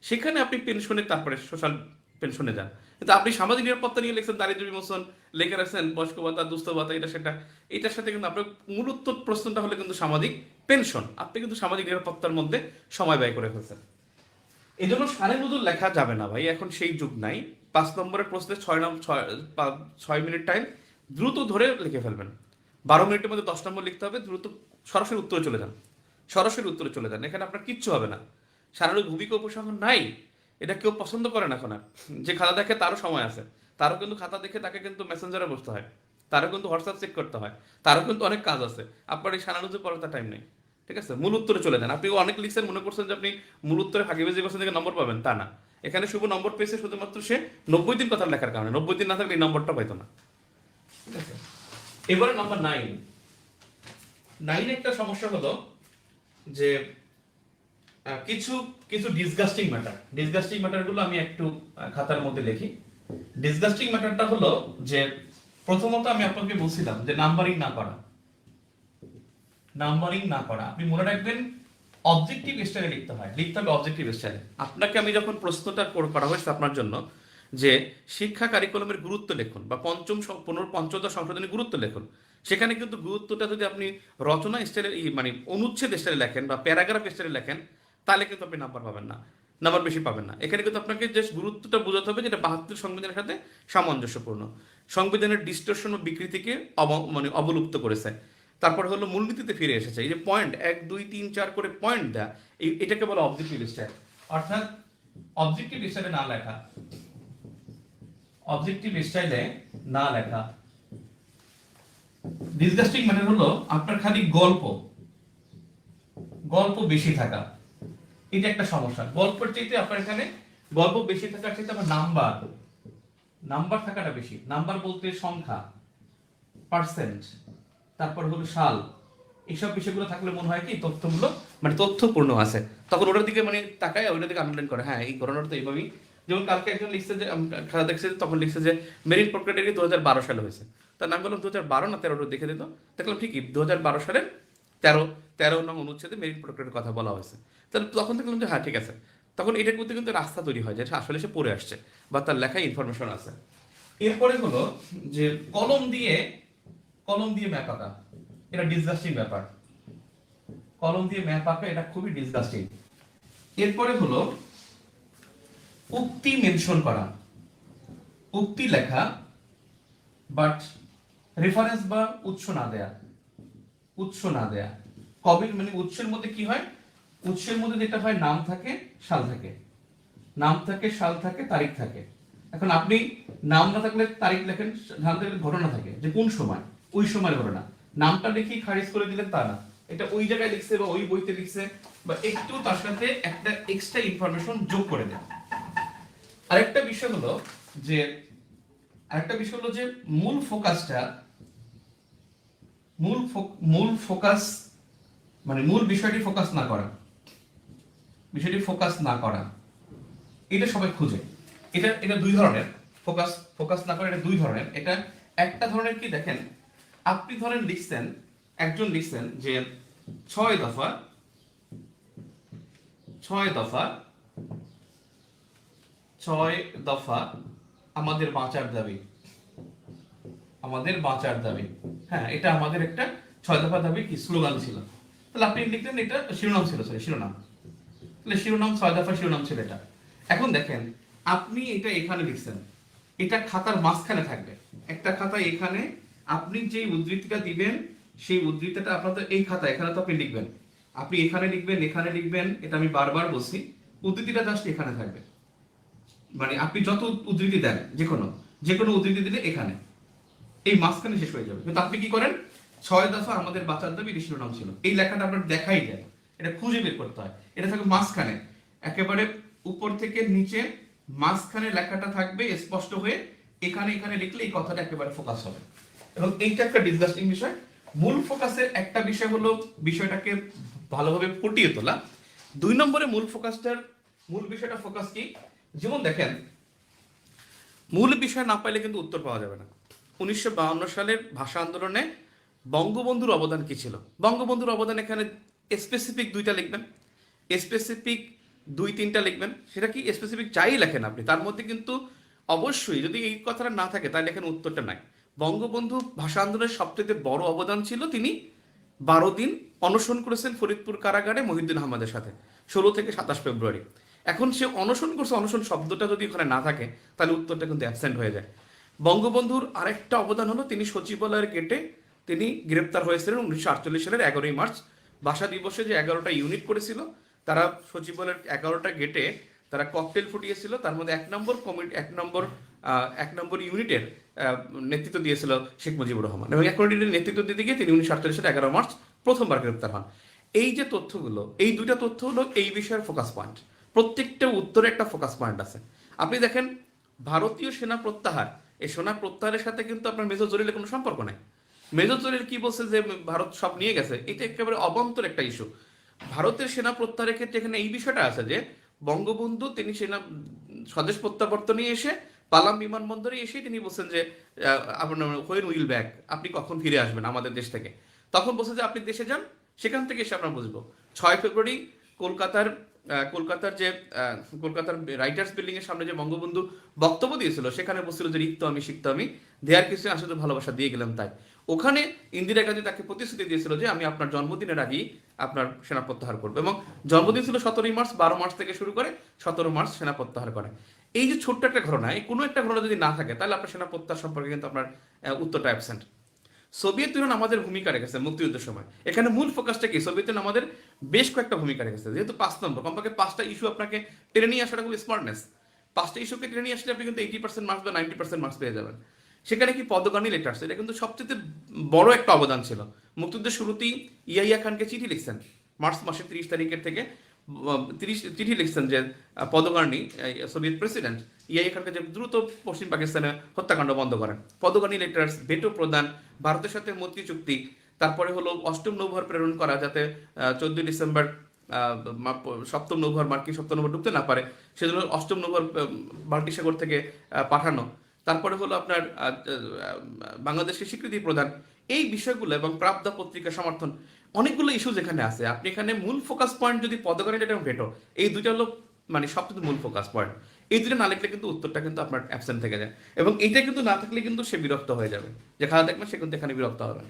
সেখানে আপনি পেনশনের তারপরে সোশ্যাল পেনশনে যান। কিন্তু আপনি সামাজিক নিরাপত্তা নিয়ে লিখছেন দারিদ্র বিমোচন, লিখে রাখছেন বয়স্ক ভাতা, দুস্থ ভাতা, এটা সেটা, এটার সাথে কিন্তু আপনার মূল উত্তর প্রশ্নটা হলে কিন্তু সামাজিক পেনশন, আপনি কিন্তু সামাজিক নিরাপত্তার মধ্যে সময় ব্যয় করে ফেলছেন। এই জন্য শানে নজুল লেখা যাবে না ভাই, এখন সেই যুগ নাই। 5 নম্বরের প্রশ্নে 6 মিনিট টাইম, দ্রুত ধরে লিখে ফেলবেন। 12 মিনিটের মধ্যে 10 নম্বর লিখতে হবে, দ্রুত সরাসরি উত্তরে চলে যান, এখানে আপনার কিচ্ছু হবে না। শারীরিক ভূমিকা উপসংহার নাই, এটা কেউ পছন্দ করে না এখন আর। যে খাতা দেখে তারও সময় আছে, তারও কিন্তু খাতা দেখে তাকে কিন্তু মেসেঞ্জারে বসতে হয়, তারও কিন্তু হোয়াটসঅ্যাপ চেক করতে হয়, তারও কিন্তু অনেক কাজ আছে। আপনার এই শানানুজু পড়ার টাইম নেই, ঠিক আছে? মূল উত্তরে চলে যান। আপনি অনেক লিখছেন, মনে করছেন যে আপনি মূল উত্তরে ফাঁকিবাজি করছেন থেকে নম্বর পাবেন, তা না। এখানে শুভ নম্বর পেয়েছে শুধুমাত্র সে 90 দিন কথা লেখার কারণে, 90 দিন না থাকলে এই নম্বরটা পাইতো না, ঠিক আছে? এবারে নাম্বার 9 একটা সমস্যা হলো যে কিছু কিছু ডিসগাস্টিং ম্যাটারগুলো আমি একটু খাতার মধ্যে লিখি। ডিসগাস্টিং ম্যাটারটা হলো যে প্রথমত আমি আপনাকে বলছিলাম যে নাম্বারিং না করা আপনি মনে রাখবেন অবজেক্টিভ স্টাইলে লিখতে হবে অবজেক্টিভ স্টাইলে। আপনাকে আমি যখন প্রশ্নটা করা হয়েছে আপনার জন্য যে শিক্ষা কারিকুলামের গুরুত্ব লিখুন বা পঞ্চদশ সংশোধনের গুরুত্ব লিখুন, সেখানে কিন্তু গুরুত্বটা যদি আপনি রচনা স্টাইলে মানে অনুচ্ছেদ স্টাইলে লেখেন বা প্যারাগ্রাফ স্টাইলে লেখেন, তাহলে কিন্তু আপনি নাম্বার পাবেন না, নাম্বার বেশি পাবেন না। এখানে কিন্তু আপনাকে যে গুরুত্বটা বোঝাতে হবে যেটা ৭২ সংবিধানের সাথে সামঞ্জস্যপূর্ণ, সংবিধানের ডিস্টর্শন ও বিকৃতিকে মানে অবলুপ্ত করেছে। তারপর হলো মূলনীতিতে ফিরে এসেছে। এই যে পয়েন্ট ১ ২ ৩ ৪ করে পয়েন্ট দেয়া, এটাকে বলা অবজেক্টিভ স্টাইল। অর্থাৎ অবজেক্টিভ স্টাইলে না লেখা ডিসগাস্টিং মানে হলো আপনার খালি গল্প বেশি থাকা, এটা একটা সমস্যা। গল্পের চাইতে আপনার এখানে গল্প বেশি থাকার চাইতে আপনার নাম্বার থাকাটা বেশি। নাম্বার বলতে সংখ্যা, পার্সেন্ট, তারপর হলো সাল, এইসব বিষয়গুলো থাকলে মনে হয় কি তথ্যগুলো মানে তথ্যপূর্ণ আছে, তখন ওটার দিকে মানে তাকায় ওইটার দিকে আন্ডারলাইন করে, হ্যাঁ এই ঘটনাটা তো এইভাবেই। যেমন কালকে একজন লিখছে যে খেলা দেখছে, তখন লিখছে যে মেরিট প্রক্রিয়াটি ২০১২ সালে হয়েছে। তার নাম বললাম ২০১২ না ১৩ দেখে দিত, দেখলাম ঠিকই ২০১২ সালের ১৩ নং অনুচ্ছেদে মেরিট প্রক্রিয়ার কথা বলা হয়েছে। তাহলে তখন দেখলাম যে হ্যাঁ ঠিক আছে, তখন এটার মধ্যে কিন্তু রাস্তা তৈরি হয় যে আসলে সে পড়ে আসছে বা তার লেখায় ইনফরমেশন আছে। এরপরে হলো যে কলম দিয়ে ম্যাপ আঁকা, এটা ডিসগাস্টিং ব্যাপার। কলম দিয়ে ম্যাপ আঁকা এটা খুবই ডিসগাস্টিং। এরপরে হলো উক্তি মেনশন করা, উক্তি লেখা বাট রেফারেন্স বা উৎস না দেয়া। কবির মানে উৎসের মধ্যে কি হয়, উৎসের মধ্যে যেটা হয় নাম থাকে, সাল থাকে, তারিখ থাকে। এখন আপনি নাম না থাকলে তারিখ লেখেন, ঘটনা থাকে যে কোন সময়, ওই সময়ের ঘটনা। নামটা লিখি খারিজ করে দিলেন তা না, এটা ওই জায়গায় লিখছে বা ওই বইতে লিখছে বা একটু তার সাথে একটা এক্সট্রা ইনফরমেশন যোগ করে দেন। আরেকটা বিষয় হলো যে মূল ফোকাস মানে মূল বিষয়টি ফোকাস না করা, এটা সবাই খুঁজে। এটা দুই ধরনের ফোকাস না করা, এটা দুই ধরনের। এটা একটা ধরনের কি দেখেন, আপনি ধরেন একজন লিখছেন যে ৬ দফা আমাদের বাঁচার দাবি, হ্যাঁ এটা আমাদের একটা ৬ দফা দাবি কি স্লোগান ছিল। তাহলে আপনি লিখলেন এটা শিরোনাম ছিল, তাহলে শিরোনাম ৬ দফা শিরোনাম ছিল এটা। এখন দেখেন আপনি এটা এখানে লিখছেন, এটা খাতার মাঝখানে থাকবে, একটা খাতা এখানে আপনি যে উদ্ধৃতিটা দিবেন সেই উদ্ধৃতিটা আপনার এই খাতা এখানে তো আপনি লিখবেন, আপনি এখানে লিখবেন, এটা আমি বারবার বলছি, উদ্ধৃতিটা জাস্ট এখানে থাকবে। মানে আপনি যত উদ্ধৃতি দেন যে কোনো উদ্ধৃতি দিলে এখানে এই মাঝখানে শেষ হয়ে যাবে। কিন্তু আপনি কি করেন, ৬ দফা আমাদের বাঁচার দাবি এটা শিরোনাম ছিল, এই লেখাটা আপনার দেখাই যায়, এটা খুঁজে বের করতে হয়। এটা থাকবে মাঝখানে, একেবারে উপর থেকে নিচে মাঝখানে লেখাটা থাকবে স্পষ্ট হয়ে, এখানে লিখলে এই কথাটা একেবারে ফোকাস হবে। এবং এইটা একটা ডিসগাস্টিং বিষয়। মূল ফোকাসের একটা বিষয় হলো বিষয়টাকে ভালোভাবে ফুটিয়ে তোলা। ২ নম্বরে মূল বিষয়টা ফোকাস কি, যেমন দেখেন মূল বিষয় না পাইলে কিন্তু উত্তর পাওয়া যাবে না। ১৯৫২ সালের ভাষা আন্দোলনে বঙ্গবন্ধুর অবদান কি ছিল, বঙ্গবন্ধুর অবদান এখানে স্পেসিফিক ২টা লিখবেন, স্পেসিফিক ২-৩টা লিখবেন, সেটা কি স্পেসিফিক যাই লেখেন আপনি, তার মধ্যে কিন্তু অবশ্যই যদি এই কথাটা না থাকে তাহলে এখানে উত্তরটা নাই। বঙ্গবন্ধু ভাষা আন্দোলনের সবচেয়ে বড় অবদান ছিল তিনি ১২ দিন অনশন করেছেন ফরিদপুর কারাগারে মহিউদ্দিন আহমদের সাথে, ১৬ থেকে ২৭ ফেব্রুয়ারি। এখন সে অনশন করছে, অনশন শব্দটা যদি ওখানে না থাকে তাহলে উত্তরটা কিন্তু অ্যাবসেন্ট হয়ে যায়। বঙ্গবন্ধুর আরেকটা অবদান হলো তিনি সচিবালয়ের গেটে তিনি গ্রেপ্তার হয়েছিলেন ১৯৪৮ সালের ১১ই মার্চ। ভাষা দিবসে যে ১১টা ইউনিট করেছিল, তারা সচিবালয়ের ১১টা গেটে তারা ককটেল ফুটিয়েছিল, তার মধ্যে ১ নম্বর ইউনিটের নেতৃত্ব দিয়েছিল শেখ মুজিবুর রহমান, এবং ১ ইউনিটের নেতৃত্ব দিতে গিয়ে তিনি ১৯৪৮ সালের ১১ মার্চ প্রথমবার গ্রেপ্তার হন। এই যে তথ্যগুলো, এই ২টা তথ্য হলো এই বিষয়ের ফোকাস পয়েন্ট। প্রত্যেকটা উত্তরে একটা ফোকাস পয়েন্ট আছে। আপনি দেখেন ভারতীয় সেনা প্রত্যাহার, এই সেনা প্রত্যাহারের সাথে কিন্তু আপনার মেজর জলিলের কোনো সম্পর্ক নাই। মেজর জলিল কি বলছে যে ভারত সব নিয়ে গেছে, এটা একেবারে অবান্তর একটা ইস্যু। ভারতের সেনা প্রত্যাহারের ক্ষেত্রে এখানে এই বিষয়টা আছে যে বঙ্গবন্ধু তিনি সেনা স্বদেশ প্রত্যাবর্তনে এসে পালাম বিমানবন্দরে এসেই তিনি বলছেন যে আপনার হোয়েন উইল ব্যাক, আপনি কখন ফিরে আসবেন আমাদের দেশ থেকে। তখন বলছে যে আপনি দেশে যান, সেখান থেকে এসে আমরা বুঝবো। 6 ফেব্রুয়ারি কলকাতার কলকাতার যে কলকাতার রাইটার্স বিল্ডিং এর সামনে যে বঙ্গবন্ধু বক্তব্য দিয়েছিল, সেখানে বলছিল যে রিক্ত আমি সিক্ত আমি, দেয়ার কিছু আসলে ভালোবাসা দিয়ে গেলাম তাই। ওখানে ইন্দিরা গান্ধী তাকে প্রতিশ্রুতি দিয়েছিল যে আমি আপনার জন্মদিনের আগেই আপনার সেনা প্রত্যাহার করবো, এবং জন্মদিন ছিল 17ই মার্চ, 12 মার্চ থেকে শুরু করে 17 মার্চ সেনা প্রত্যাহার করে। এই যে ছোট্ট একটা ঘটনা, এই কোনো একটা ঘটনা যদি না থাকে তাহলে আপনার সেনা প্রত্যাহার সম্পর্কে কিন্তু আপনার উত্তরটা অ্যাবসেন্ট। সোভিয়েত ইউনিয়ন আমাদের ভূমিকা রেখেছে মুক্তিযুদ্ধের সময়, এখানে মূল ফোকাসটা কি? সোভিয়েত ইউনিয়ন আমাদের বেশ কয়েকটা ভূমিকা রেখেছে, যেহেতু 5 নম্বর কমপক্ষে 5টা ইস্যু আপনাকে টেনে নিয়ে আসাটা খুব স্মার্টনেস। 5টা ইস্যুকে টেনে নিয়ে আসলে আপনি কিন্তু 80% মার্কস বা 90% মার্কস পেয়ে যাবেন। সেখানে কি পদগামী লেটার্স, এটা কিন্তু সবচেয়ে বড় একটা অবদান ছিল। মুক্তিযুদ্ধের শুরুতেই ইয়াহিয়া খানকে চিঠি লিখছেন, মার্চ মাসের 30 তারিখের থেকে 30 চিঠি লিখছেন যে পদগামী সোভিয়েত প্রেসিডেন্ট ইয়াহিয়া খানকে যে দ্রুত পশ্চিম পাকিস্তানে হত্যাকাণ্ড বন্ধ করেন। পদগামী লেটার্স, ভেটো প্রদান, ভারতের সাথে মৈত্রী চুক্তি, তারপরে হলো 8ম নৌবহর প্রেরণ করা যাতে 14 ডিসেম্বর 7ম নৌবহর মার্কিন 7ম নৌবহর ঢুকতে না পারে, সেজন্য 8ম নৌবহর বাল্টিক সাগর থেকে পাঠানো। তারপরে হলো আপনার বাংলাদেশকে স্বীকৃতি প্রদান, এই বিষয়গুলো এবং প্রাপ্তা পত্রিকা সমর্থন, অনেকগুলো ইস্যুজ এখানে আছে। আপনি এখানে মূল ফোকাস পয়েন্ট যদি পদগামী এবং ভেটো, এই দুইটা হলো মানে সবচেয়ে মূল ফোকাস পয়েন্ট। এই দুটো না লিখলে কিন্তু উত্তরটা কিন্তু আপনার অ্যাবসেন্ট থেকে যায়, এবং এইটা কিন্তু না থাকলে কিন্তু সে বিরক্ত হয়ে যাবে, যে খারাপ দেখবেন সে কিন্তু এখানে বিরক্ত হবে।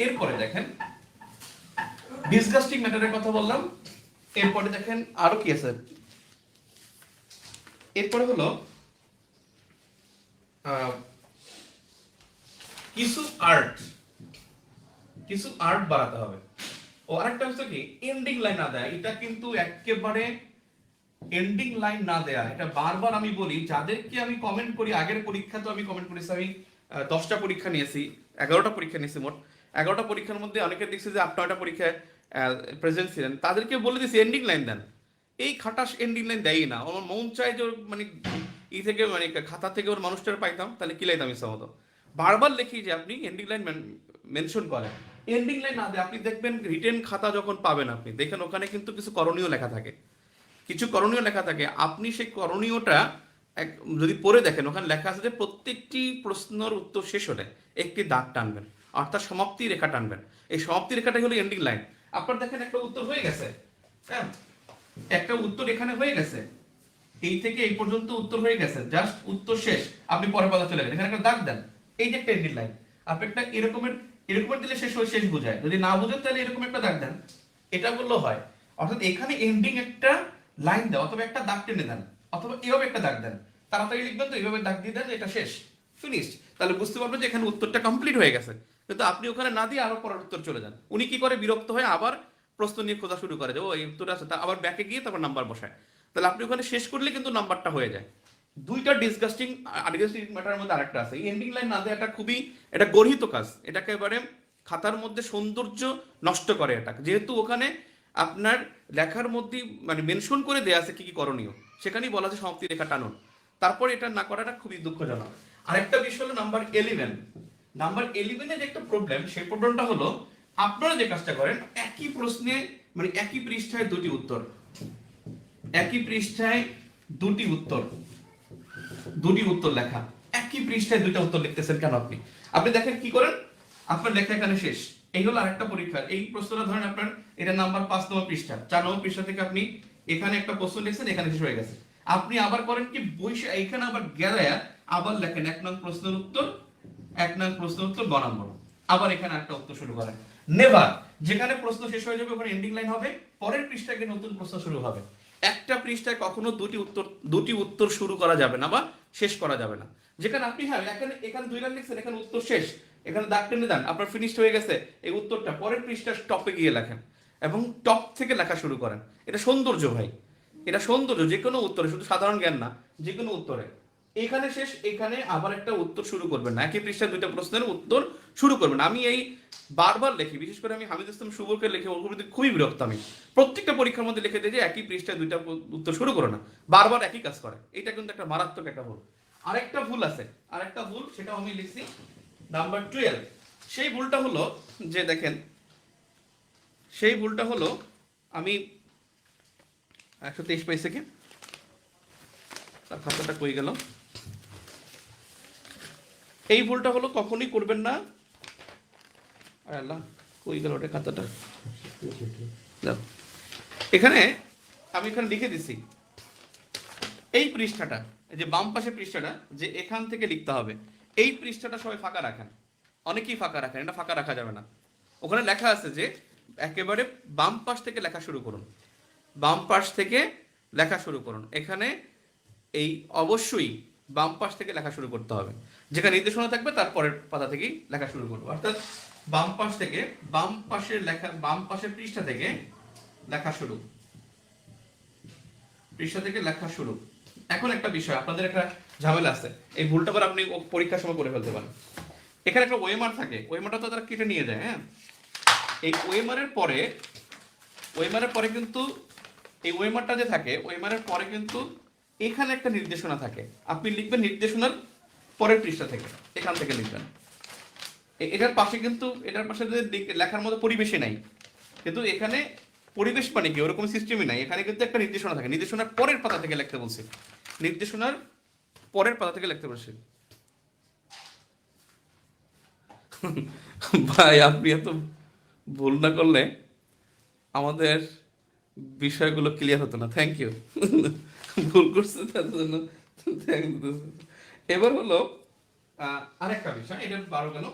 এরপরে দেখেন ডিসগাস্টিং ম্যাটারের কথা বললাম, এরপরে দেখেন আরো কি আছে। এরপরে হলো কিছু আর্ট বাড়াতে হবে। ও আরেকটা হচ্ছে কি, এন্ডিং লাইন না দেয়, এটা কিন্তু একেবারে এন্ডিং লাইন না দেয়া, এটা বারবার আমি বলি যাদেরকে আমি কমেন্ট করি। আগের পরীক্ষা তো আমি কমেন্ট করেছি, আমি 10টা পরীক্ষা নিয়েছি, 11টা পরীক্ষা নিয়েছি মোট। 11টা পরীক্ষার মধ্যে অনেকে দেখছি যে 8-9টা পরীক্ষায় প্রেজেন্ট ছিলেন, তাদেরকে বলে দিয়েছি এন্ডিং লাইন দেন। এই খাটাস এন্ডিং লাইন দেয়ই না। আমার মন চায় যে মানে ই থেকে মানে খাতা থেকে ওর মানুষটার পাইতাম, তাহলে কি লাইতাম ইচ্ছা মতো। বারবার লিখি যে আপনি এন্ডিং লাইন মেনশন করেন, এন্ডিং লাইন না দেয়। আপনি দেখবেন রিটেন খাতা যখন পাবেন, আপনি দেখেন ওখানে কিন্তু কিছু করণীয় লেখা থাকে, কিছু করণীয় লেখা থাকে। আপনি সেই করণীয়টা যদি পড়ে দেখেন, ওখানে লেখা আছে যে প্রত্যেকটি প্রশ্নের উত্তর শেষ হলে একটি দাগ টানবেন, অর্থাৎ সমাপ্তি রেখা টানবেন। এই সমাপ্তি রেখাটাই হলো এন্ডিং লাইন। আপনার দেখেন একটা উত্তর হয়ে গেছে, হ্যাঁ একটা উত্তর এখানে হয়ে গেছে, এই থেকে এই পর্যন্ত উত্তর হয়ে গেছে, জাস্ট উত্তর শেষ, আপনি পরের পাতা চলে গেলেন, এখানে একটা দাগ দেন, এই যে একটা এন্ডিং লাইন। আপনি একটা এরকমের দিলে শেষ হয়ে শেষ বোঝায়, যদি না বোঝেন তাহলে এরকম একটা দাগ দেন, এটা বললেও হয়। অর্থাৎ এখানে এন্ডিং একটা লাইন দেন, অথবা একটা দাগ টেনে দেন, অথবা এভাবে একটা দাগ দেন। তাড়াতাড়ি লিখবেন তো এইভাবে দাগ দিয়ে দেন, এটা শেষ, ফিনিশড, তাহলে বুঝতে পারবেন যে এখানে উত্তরটা কমপ্লিট হয়ে গেছে। কিন্তু আপনি ওখানে না দিয়ে আরো পরের উত্তর চলে যান। উনি কি করে, বিরক্ত হয়ে আবার প্রশ্ন নিয়ে খোঁজা শুরু করে যে ও এই উত্তরটা আছে, তা আবার ব্যাকে গিয়ে তারপর নাম্বার বসায়। তাহলে আপনি ওখানে শেষ করলে কিন্তু নাম্বারটা হয়ে যায়। দুইটা ডিসগাস্টিং ম্যাটারের মধ্যে আরেকটা আছে, এই এন্ডিং লাইন না দেওয়াটা খুবই এটা গর্হিত কাজ, এটা একেবারে খাতার মধ্যে সৌন্দর্য নষ্ট করে এটা। যেহেতু ওখানে আপনার লেখার মধ্যে মানে মেনশন করে দেয়া আছে কি কি করণীয়, সেখানেই বলা আছে সমাপ্তি রেখা টানুন, তারপর এটা না করাটা খুবই দুঃখজনক। আরেকটা বিষয় হলো নাম্বার 11। নাম্বার 11 এর যে একটা প্রবলেম, সেই প্রবলেমটা হলো আপনারা যে কাজটা করেন, একই প্রশ্নে মানে একই পৃষ্ঠায় দুটি উত্তর, একই পৃষ্ঠায় দুটি উত্তর লেখা, একই পৃষ্ঠায় দুইটা উত্তর লিখতেছেন কেন? আপনি আপনি দেখেন কি করেন, আপনার লেখা এখানে শেষ, এই হলো আরেকটা পরীক্ষা। এই প্রশ্নটা ধরেন আপনার এটা নাম্বার 5 নম্বর পৃষ্ঠা, 4 নম্বর পৃষ্ঠা থেকে আপনি এখানে একটা প্রশ্ন লিখছেন, এখানে শেষ হয়ে গেছে। আপনি আবার করেন কি, বইসা এইখানে আবার গেলায়া আবার লেখেন 1 নং প্রশ্নের উত্তর, 1 নং প্রশ্নের উত্তর 2 নম্বর, আবার এখানে একটা উত্তর শুরু করেন। নেভার, যেখানে প্রশ্ন শেষ হয়ে যাবে ওখানে এন্ডিং লাইন হবে, পরের পৃষ্ঠায় গিয়ে নতুন প্রশ্ন শুরু হবে। একটা পৃষ্ঠায় কখনো দুটি উত্তর শুরু করা যাবে না বা শেষ করা যাবে না। যেখানে আপনি হ্যাঁ এখানে 2 লাইন লিখছেন, এখানে উত্তর শেষ, এখানে দাগ টেনে দেন, আপনার ফিনিশড হয়ে গেছে, এই উত্তরটা পরের পৃষ্ঠার টপে গিয়ে লেখেন এবং টপ থেকে লেখা শুরু করেন। এটা সৌন্দর্য ভাই, এটা সৌন্দর্য। যে কোনো উত্তরে, শুধু সাধারণ জ্ঞান না, যে কোনো উত্তরে এখানে শেষ, এখানে আবার একটা উত্তর শুরু করবেন না, একই পৃষ্ঠায় দুইটা প্রশ্নের উত্তর শুরু করবেন। আমি এই বারবার লিখি, বিশেষ করে আমি হামিদ ইসলাম শুভকে লিখে ওর প্রতি খুবই বিরক্ত। আমি প্রত্যেকটা পরীক্ষার মধ্যে লিখে দিই যে একই পৃষ্ঠায় দুইটা উত্তর শুরু করো না, বারবার একই কাজ করে। এটা কিন্তু একটা মারাত্মক একটা ভুল। আরেকটা ভুল আছে, আরেকটা ভুল, সেটাও আমি লিখছি নাম্বার 12। সেই ভুলটা হলো যে দেখেন সেই ভুলটা হলো, আমি 123 পাইছে কি, তার খাতাটা কই গেল, এই ভুলটা হলো কখনোই করবেন না। আল্লাহ, কই গেল ওটা খাতাটা, এখানে আমি এখানে লিখে দিছি এই পৃষ্ঠাটা, যে বাম পাশে পৃষ্ঠাটা, যে এখান থেকে লিখতে হবে, এই পৃষ্ঠাটা সবাই ফাঁকা রাখেন, অনেকেই ফাঁকা রাখেন, এটা ফাঁকা রাখা যাবে না। ওখানে লেখা আছে যে একেবারে বাম পাশ থেকে লেখা শুরু করুন, বাম পাশ থেকে লেখা শুরু করুন। এখানে এই অবশ্যই বাম পাশ থেকে লেখা শুরু করতে হবে, যেখানে নির্দেশনা থাকবে তারপরের পাতা থেকেই লেখা শুরু করবো, অর্থাৎ বাম পাশ থেকে, বাম পাশের লেখা, বাম পাশের পৃষ্ঠা থেকে লেখা শুরু, পৃষ্ঠা থেকে লেখা শুরু। এখন একটা বিষয়, আপনাদের একটা ঝামেলা আছে, এই ভুলটা আবার আপনি পরীক্ষার সময় করে ফেলতে পারেন। এখানে একটা ওয়েমার থাকে, ওয়েমারটা তো তারা কেটে নিয়ে যায়, হ্যাঁ, এই ওয়েমারের পরে, ওয়েমারের পরে কিন্তু এই ওয়েমারটা যে থাকে, ওয়েমারের পরে কিন্তু এখানে একটা নির্দেশনা থাকে, আপনি লিখবেন নির্দেশনার পরের পৃষ্ঠা থেকে, এখান থেকে লিখবেন। এটার পাশে কিন্তু, এটার পাশে লেখার মতো পরিবেশই নাই, কিন্তু এখানে পরিবেশ মানে কি ওরকম সিস্টেমই নাই, এখানে কিন্তু একটা নির্দেশনা থাকে, নির্দেশনার পরের পাতা থেকে লিখতে বলছি, নির্দেশনার পরের পাতা থেকে লিখতে বলছি। ভাই আপনি এত ভুল না করলে আমাদের বিষয়গুলো ক্লিয়ার হতো না। থ্যাংক ইউ, ভুল করছে তার জন্য থ্যাংক ইউ। এবার হলো আরেকটা বিষয়, এটা 12 গেল।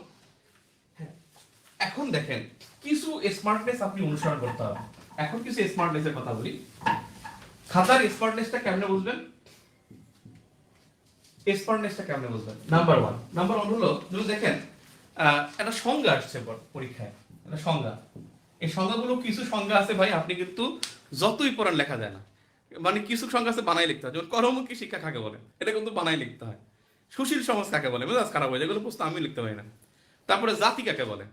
এখন দেখেন কিছু স্মার্টনেস আপনি অনুসরণ করতে হবে। এখন কিছু স্মার্টনেসের কথা বলি। খাতার স্মার্টনেসটা কেমনে বুঝবেন? স্মার্টনেসটা কেমনে বুঝবেন? নাম্বার ওয়ান হলো, যদি দেখেন একটা সংজ্ঞা আসছে পরীক্ষায়, একটা সংজ্ঞা, এই সংজ্ঞাগুলো কিছু সংজ্ঞা আছে ভাই, আপনি কিন্তু যতই পড়ান লেখা যায় না, মানে কিছু সংজ্ঞা আছে বানাই লিখতে হয়, যেমন কর্মমুখী শিক্ষা কাকে বলে, এটা কিন্তু বানাই লিখতে হয়। সুশীল সমাজ কাকে বলে, মেজাজ খারাপ হয়ে যায়, এগুলো প্রশ্ন আমি লিখতে পারি না। তারপরে জাতি কাকে বলে,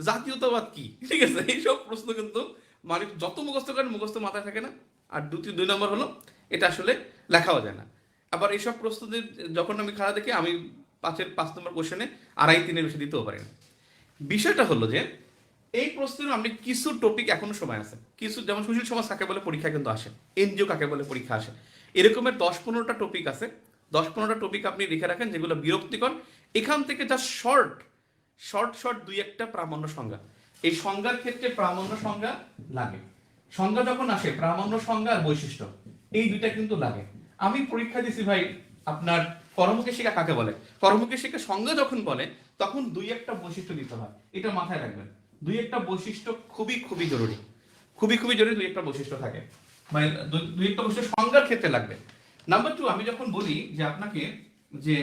জাতীয়তাবাদ কি, ঠিক আছে, এইসব প্রশ্ন কিন্তু মানে যত মুখস্থ করেন মুখস্থ মাথায় থাকে না। আর দুই নম্বর হলো, এটা আসলে লেখাও যায় না। আবার এইসব প্রশ্নদের যখন আমি খাতা দেখি, আমি 5 নম্বর কোশ্চেনে 2.5-3 বেশি দিতেও পারি না। বিষয়টা হলো যে এই প্রশ্নের আপনি কিছু টপিক এখনো সময় আছে, কিছু যেমন সুশীল সমাজ কাকে বলে পরীক্ষা কিন্তু আসে, এনজিও কাকে বলে পরীক্ষা আসে, এরকমের 10-15টা টপিক আছে। 10-15টা টপিক আপনি লিখে রাখেন যেগুলো বিরক্তিকর। এখান থেকে যা শর্ট শর্ট 2-1টা প্রামাণ্য সংজ্ঞা, এই সংজ্ঞার ক্ষেত্রে প্রামাণ্য সংজ্ঞা লাগে। সংজ্ঞা যখন আসে, প্রামাণ্য সংজ্ঞা আর বৈশিষ্ট্য, এই দুইটা কিন্তু লাগে। আমি পরীক্ষা দিছি ভাই আপনার কর্মমুখী শিক্ষা কাকে বলে, কর্মমুখী শিক্ষা সংজ্ঞা যখন বলে তখন 2-1টা বৈশিষ্ট্য দিতে হয়, এটা মাথায় রাখবেন। 2-1টা বৈশিষ্ট্য খুবই জরুরি, খুবই জরুরি, 2-1টা বৈশিষ্ট্য থাকে, মানে 2-1টা বৈশিষ্ট্য সংজ্ঞার ক্ষেত্রে লাগবে। নাম্বার 2, আমি যখন বলি যে আপনাকে যে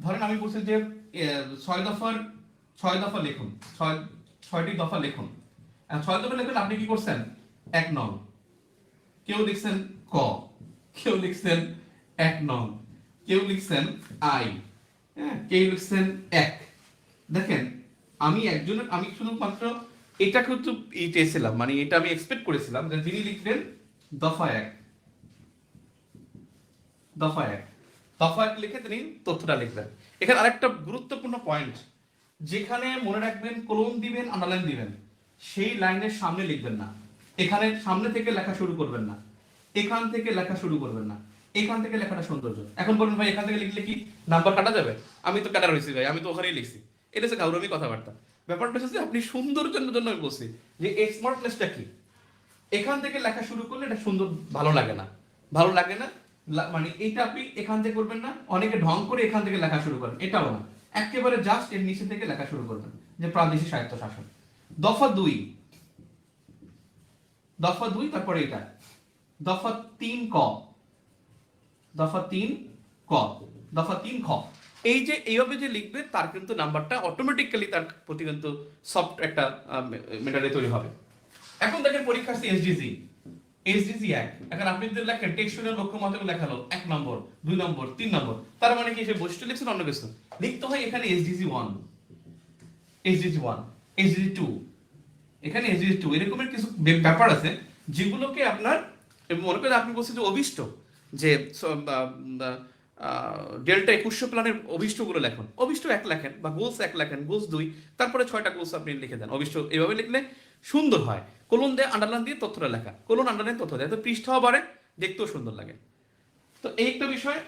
ধরেন আমি বলছি যে 6 দফা লিখুন, 6টি দফা লিখুন, 6 দফা লিখুন, আপনি কি করছেন? 1 নং, কেউ লিখছেন ক, কেউ লিখছেন 1 নং, কেউ লিখছেন আই, হ্যাঁ, কেউ লিখছেন 1। দেখেন আমি শুধুমাত্র এটা কিন্তু চেয়েছিলাম, মানে এটা আমি এক্সপেক্ট করেছিলাম যে যিনি লিখবেন দফা 1, দফা 1 লিখে তিনি তথ্যটা লিখবেন। এখানে আরেকটা গুরুত্বপূর্ণ পয়েন্ট, যেখানে মনে রাখবেন কোলন দিবেন, আন্ডারলাইন দিবেন, সেই লাইনের সামনে লিখবেন না, এখানে সামনে থেকে লেখা শুরু করবেন না, এখান থেকে লেখা শুরু করবেন না, এখান থেকে লেখাটা সৌন্দর্য। এখন বলুন ভাই এখান থেকে লিখলে কি নাম্বার কাটা যাবে? আমি তো কাটা রয়েছি ভাই, আমি তো ওখানেই লিখছি, এটা হচ্ছে গাউরমি কথাবার্তা। ব্যাপারটা হচ্ছে আপনি সৌন্দর্যের জন্য আমি বলছি যে স্মার্টনেসটা কি, এখান থেকে লেখা শুরু করলে এটা সুন্দর, ভালো লাগে না, মানে এইটা আপনি এখান থেকে করবেন না, অনেকে ঢং করে এখান থেকে লেখা শুরু করেন, এটাও না, একেবারে জাস্ট এর নিচে থেকে লেখা শুরু করবেন, যে প্রাদেশিক স্বায়ত্ত শাসন। দফা 2, তারপরে এটা দফা 3 ক, দফা 3 ক, দফা 3 খ। এই যে এইভাবে যে লিখবে তার কিন্তু নাম্বারটা অটোমেটিক্যালি তার প্রতি কিন্তু সফট একটা মেটারে তৈরি হবে। এখন দেখেন পরীক্ষা আসছে এসডিজি 1, এখন আপনি যদি লেখেন টেক্সচুয়াল লক্ষ্যমাত্রা লেখালো 1 নম্বর, 2 নম্বর, 3 নম্বর, তার মানে কি সে বৈশিষ্ট্য লিখছেন অন্য কিছু লিখতে হয়। এখানে এসডিজি 1, এসডিজি 2, এখানে এসডিজি 2, এরকমের কিছু ব্যাপার আছে যেগুলোকে আপনার মনে করেন আপনি বলছেন যে অভিষ্ট, যে ডেল্টা 2100 প্ল্যানের অভিষ্টগুলো লেখুন, অভিষ্ট 1 লেখেন বা গোলস 1 লেখেন, গোলস 2, তারপরে 6টা গোলস আপনি লিখে দেন। অভিষ্ট এভাবে লিখলে সুন্দর হয়। কোলন দিয়ে আন্ডারলাইন দিয়ে তথ্যটা লেখা, কোলন আন্ডারলাইন তথ্য দেয়, তো পৃষ্ঠাও বাড়ে, দেখতেও সুন্দর লাগে। তো এই একটা বিষয়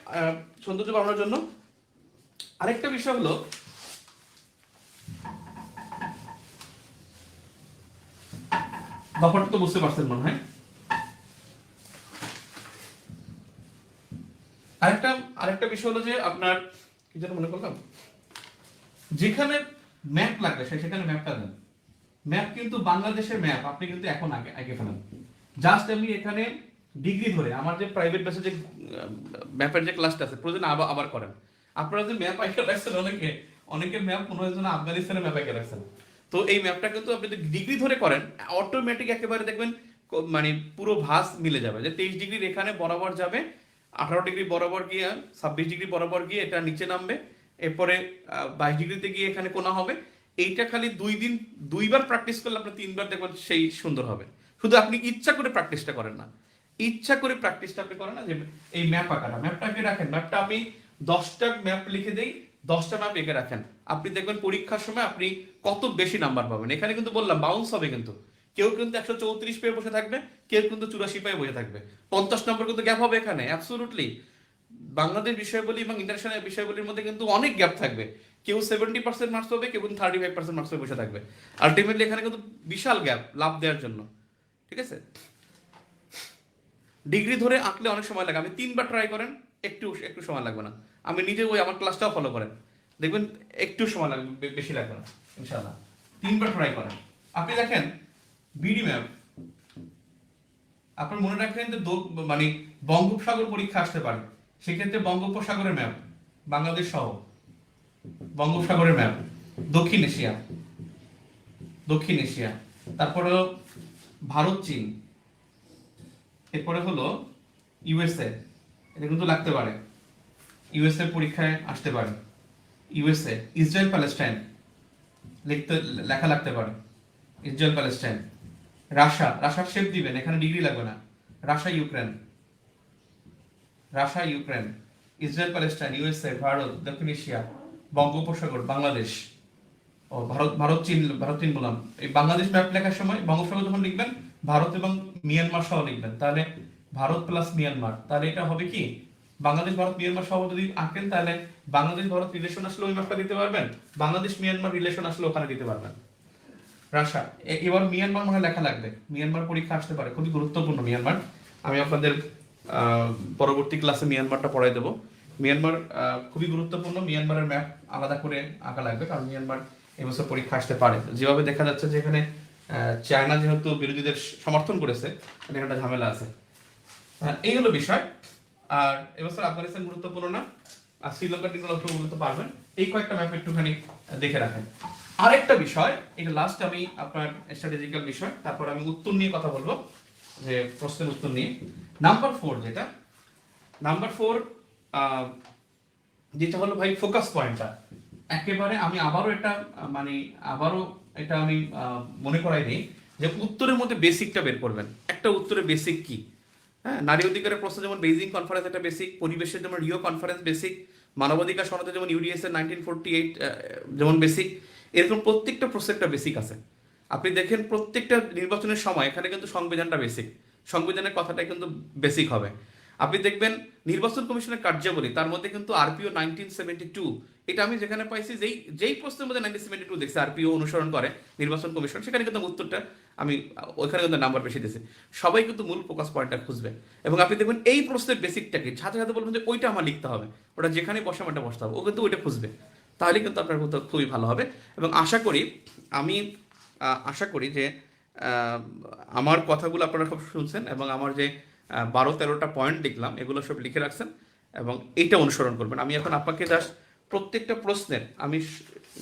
সৌন্দর্য বাড়ানোর জন্য। আরেকটা বিষয় হলো ব্যাপারটা তো বুঝতে পারছেন মনে হয়। আরেকটা বিষয় হলো যে আপনার কি যেন মনে করলাম, যেখানে ম্যাপ লাগবে সেখানে ম্যাপটা দেন। ম্যাপ কিন্তু বাংলাদেশের ম্যাপ আপনি কিন্তু এখন আগে আগে ফেলেন। জাস্ট আমি এখানে ডিগ্রি ধরে আমার যে প্রাইভেট বেসে যে ম্যাপের যে ক্লাসটা আছে প্রয়োজন আবার করেন। আপনারা যে ম্যাপ আইকে রাখছেন, অনেকের ম্যাপ মনে হয় যেন আফগানিস্তানের ম্যাপ আইকে রাখছেন। তো এই ম্যাপটা কিন্তু আপনি যদি ডিগ্রি ধরে করেন অটোমেটিক একেবারে দেখবেন মানে পুরো ভাঁজ মিলে যাবে, যে 23 ডিগ্রির এখানে বরাবর যাবে, 18 ডিগ্রি বরাবর গিয়ে 26 ডিগ্রি বরাবর গিয়ে এটা নিচে নামবে, এরপরে 22 ডিগ্রিতে গিয়ে এখানে কোনা হবে। এইটা খালি 2 বার প্র্যাকটিস করলে আপনি 3 বার দেখবেন সেই সুন্দর হবে। শুধু আপনি ইচ্ছা করে প্র্যাকটিসটা করেন না, ইচ্ছা করে প্র্যাকটিসটা আপনি করেন না যে এই ম্যাপ আঁকাটা, ম্যাপটা আঁকে রাখেন, ম্যাপটা আমি 10টা ম্যাপ লিখে দেই, 10টা ম্যাপ এঁকে রাখেন, আপনি দেখবেন পরীক্ষার সময় আপনি কত বেশি নাম্বার পাবেন। এখানে কিন্তু বললাম বাউন্স হবে, কিন্তু কেউ কিন্তু 134 পেয়ে বসে থাকবে, কেউ কিন্তু 84 পেয়ে বসে থাকবে, 50 নম্বর কিন্তু গ্যাপ হবে এখানে অ্যাবসলিউটলি। বাংলাদেশ বিষয়বলী এবং ইন্টারন্যাশনাল বিষয়বলীর মধ্যে কিন্তু অনেক গ্যাপ থাকবে, কেউ 70% মার্কস পাবে, কেউ কিন্তু 35% মার্কস বসে থাকবে। আলটিমেটলি এখানে কিন্তু বিশাল গ্যাপ লাভ দেওয়ার জন্য, ঠিক আছে। ডিগ্রি ধরে আঁকলে অনেক সময় লাগে, আপনি 3বার ট্রাই করেন, একটু একটু সময় লাগবে না। আমি নিজে ওই আমার ক্লাসটাও ফলো করেন, দেখবেন একটু সময় লাগবে, বেশি লাগবে না ইনশাআল্লাহ। 3বার ট্রাই করেন। আপনি দেখেন বিডি ম্যাপ, আপনার মনে রাখেন যে মানে বঙ্গোপসাগর পরীক্ষা আসতে পারে, সেক্ষেত্রে বঙ্গোপসাগরের ম্যাপ বাংলাদেশ সহ বঙ্গোপসাগরের ম্যাপ, দক্ষিণ এশিয়া, দক্ষিণ এশিয়া, তারপরে ভারত চীন, এরপরে হলো ইউএসএ, এটা কিন্তু লাগতে পারে, ইউএসএ পরীক্ষায় আসতে পারে, ইউএসএ, ইসরায়েল প্যালেস্টাইন লেখা লাগতে পারে, ইসরায়েল প্যালেস্টাইন, রাশিয়ার শেপ দিবেন, এখানে ডিগ্রি লাগবে না, Russia Ukraine, Israel Palestine, USA, Bharat, দক্ষিণ এশিয়া, বঙ্গোপসাগর, বাংলাদেশ, ও ভারত চীন বললাম। এই বাংলাদেশ ম্যাপ লেখার সময় বঙ্গোপসাগর যখন লিখবেন ভারত এবং মিয়ানমার সহ লিখবেন, তাহলে ভারত প্লাস মিয়ানমার, তাহলে এটা হবে কি বাংলাদেশ ভারত মিয়ানমার সহ যদি আঁকেন তাহলে বাংলাদেশ ভারত রিলেশন আসলে ওই ম্যাপটা দিতে পারবেন, বাংলাদেশ মিয়ানমার রিলেশন আসলে ওখানে দিতে পারবেন। রাশিয়া, এবার মিয়ানমার মনে লেখা লাগবে, মিয়ানমার পরীক্ষা আসতে পারে, খুবই গুরুত্বপূর্ণ মিয়ানমার। আমি আপনাদের পরবর্তী ক্লাসে মিয়ানমারটা পড়াই দেবো। মিয়ানমার খুবই গুরুত্বপূর্ণ, মিয়ানমারের ম্যাপ আলাদা করে আঁকা লাগবে, কারণ মিয়ানমার এবছর পরীক্ষা আসতে পারে। যেভাবে দেখা যাচ্ছে যে এখানে চায়না যেহেতু বিরোধীদের সমর্থন করেছে, এখানে একটা ঝামেলা আছে। এই হলো বিষয়। আর এবছর আফগানিস্তান গুরুত্বপূর্ণ না, আর শ্রীলঙ্কার দিকে লক্ষ্য করতে পারবেন। এই কয়েকটা ম্যাপ একটুখানি দেখে রাখেন। আরেকটা বিষয়, এটা লাস্ট আমি আপনার স্ট্র্যাটেজিক্যাল বিষয়, তারপর আমি উত্তর নিয়ে কথা বলবো, যে প্রশ্নের উত্তর নিয়ে। নাম্বার 4 যেটা হলো ভাই ফোকাস পয়েন্টটা, একেবারে আমি আবারও এটা আমি মনে করাই দিই যে উত্তরের মধ্যে বেসিকটা বের করবেন। একটা উত্তরের বেসিক কি? হ্যাঁ, নারী অধিকারের প্রশ্ন যেমন বেইজিং কনফারেন্স একটা বেসিক, পরিবেশের যেমন রিও কনফারেন্স বেসিক, মানবাধিকার সনদে যেমন ইউডিএস এর 1948 যেমন বেসিক, এরকম প্রত্যেকটা প্রসেসটা বেসিক আছে। আপনি দেখেন প্রত্যেকটা নির্বাচনের সময় এখানে কিন্তু সংবিধানটা বেসিক, সংবিধানের কথাটাই কিন্তু বেসিক হবে। আপনি দেখবেন নির্বাচন কমিশনের কার্যাবলী, তার মধ্যে কিন্তু আরপিও 1972, এটা আমি যেখানে পাইছি, যেই প্রশ্নের মধ্যে 1972 দেখছি আরপিও অনুসরণ করে নির্বাচন কমিশন, সেখানে কিন্তু উত্তরটা আমি ওইখানে কিন্তু নাম্বার বেশি দিয়েছি। সবাই কিন্তু মূল ফোকাস পয়েন্টটা খুঁজবে, এবং আপনি দেখবেন এই প্রশ্নের বেসিকটাকে সাথে সাথে বলবেন যে ওইটা আমার লিখতে হবে, ওটা যেখানে বসামাটা বসতে হবে, ও কিন্তু ওইটা খুঁজবে, তাহলে কিন্তু আপনার উত্তর খুবই ভালো হবে। এবং আশা করি যে আমার কথাগুলো আপনারা খুব শুনছেন, এবং আমার যে 12-13টা পয়েন্ট লিখলাম এগুলো সব লিখে রাখছেন, এবং এইটা অনুসরণ করবেন। আমি এখন আপনাকে জাস্ট প্রত্যেকটা প্রশ্নের আমি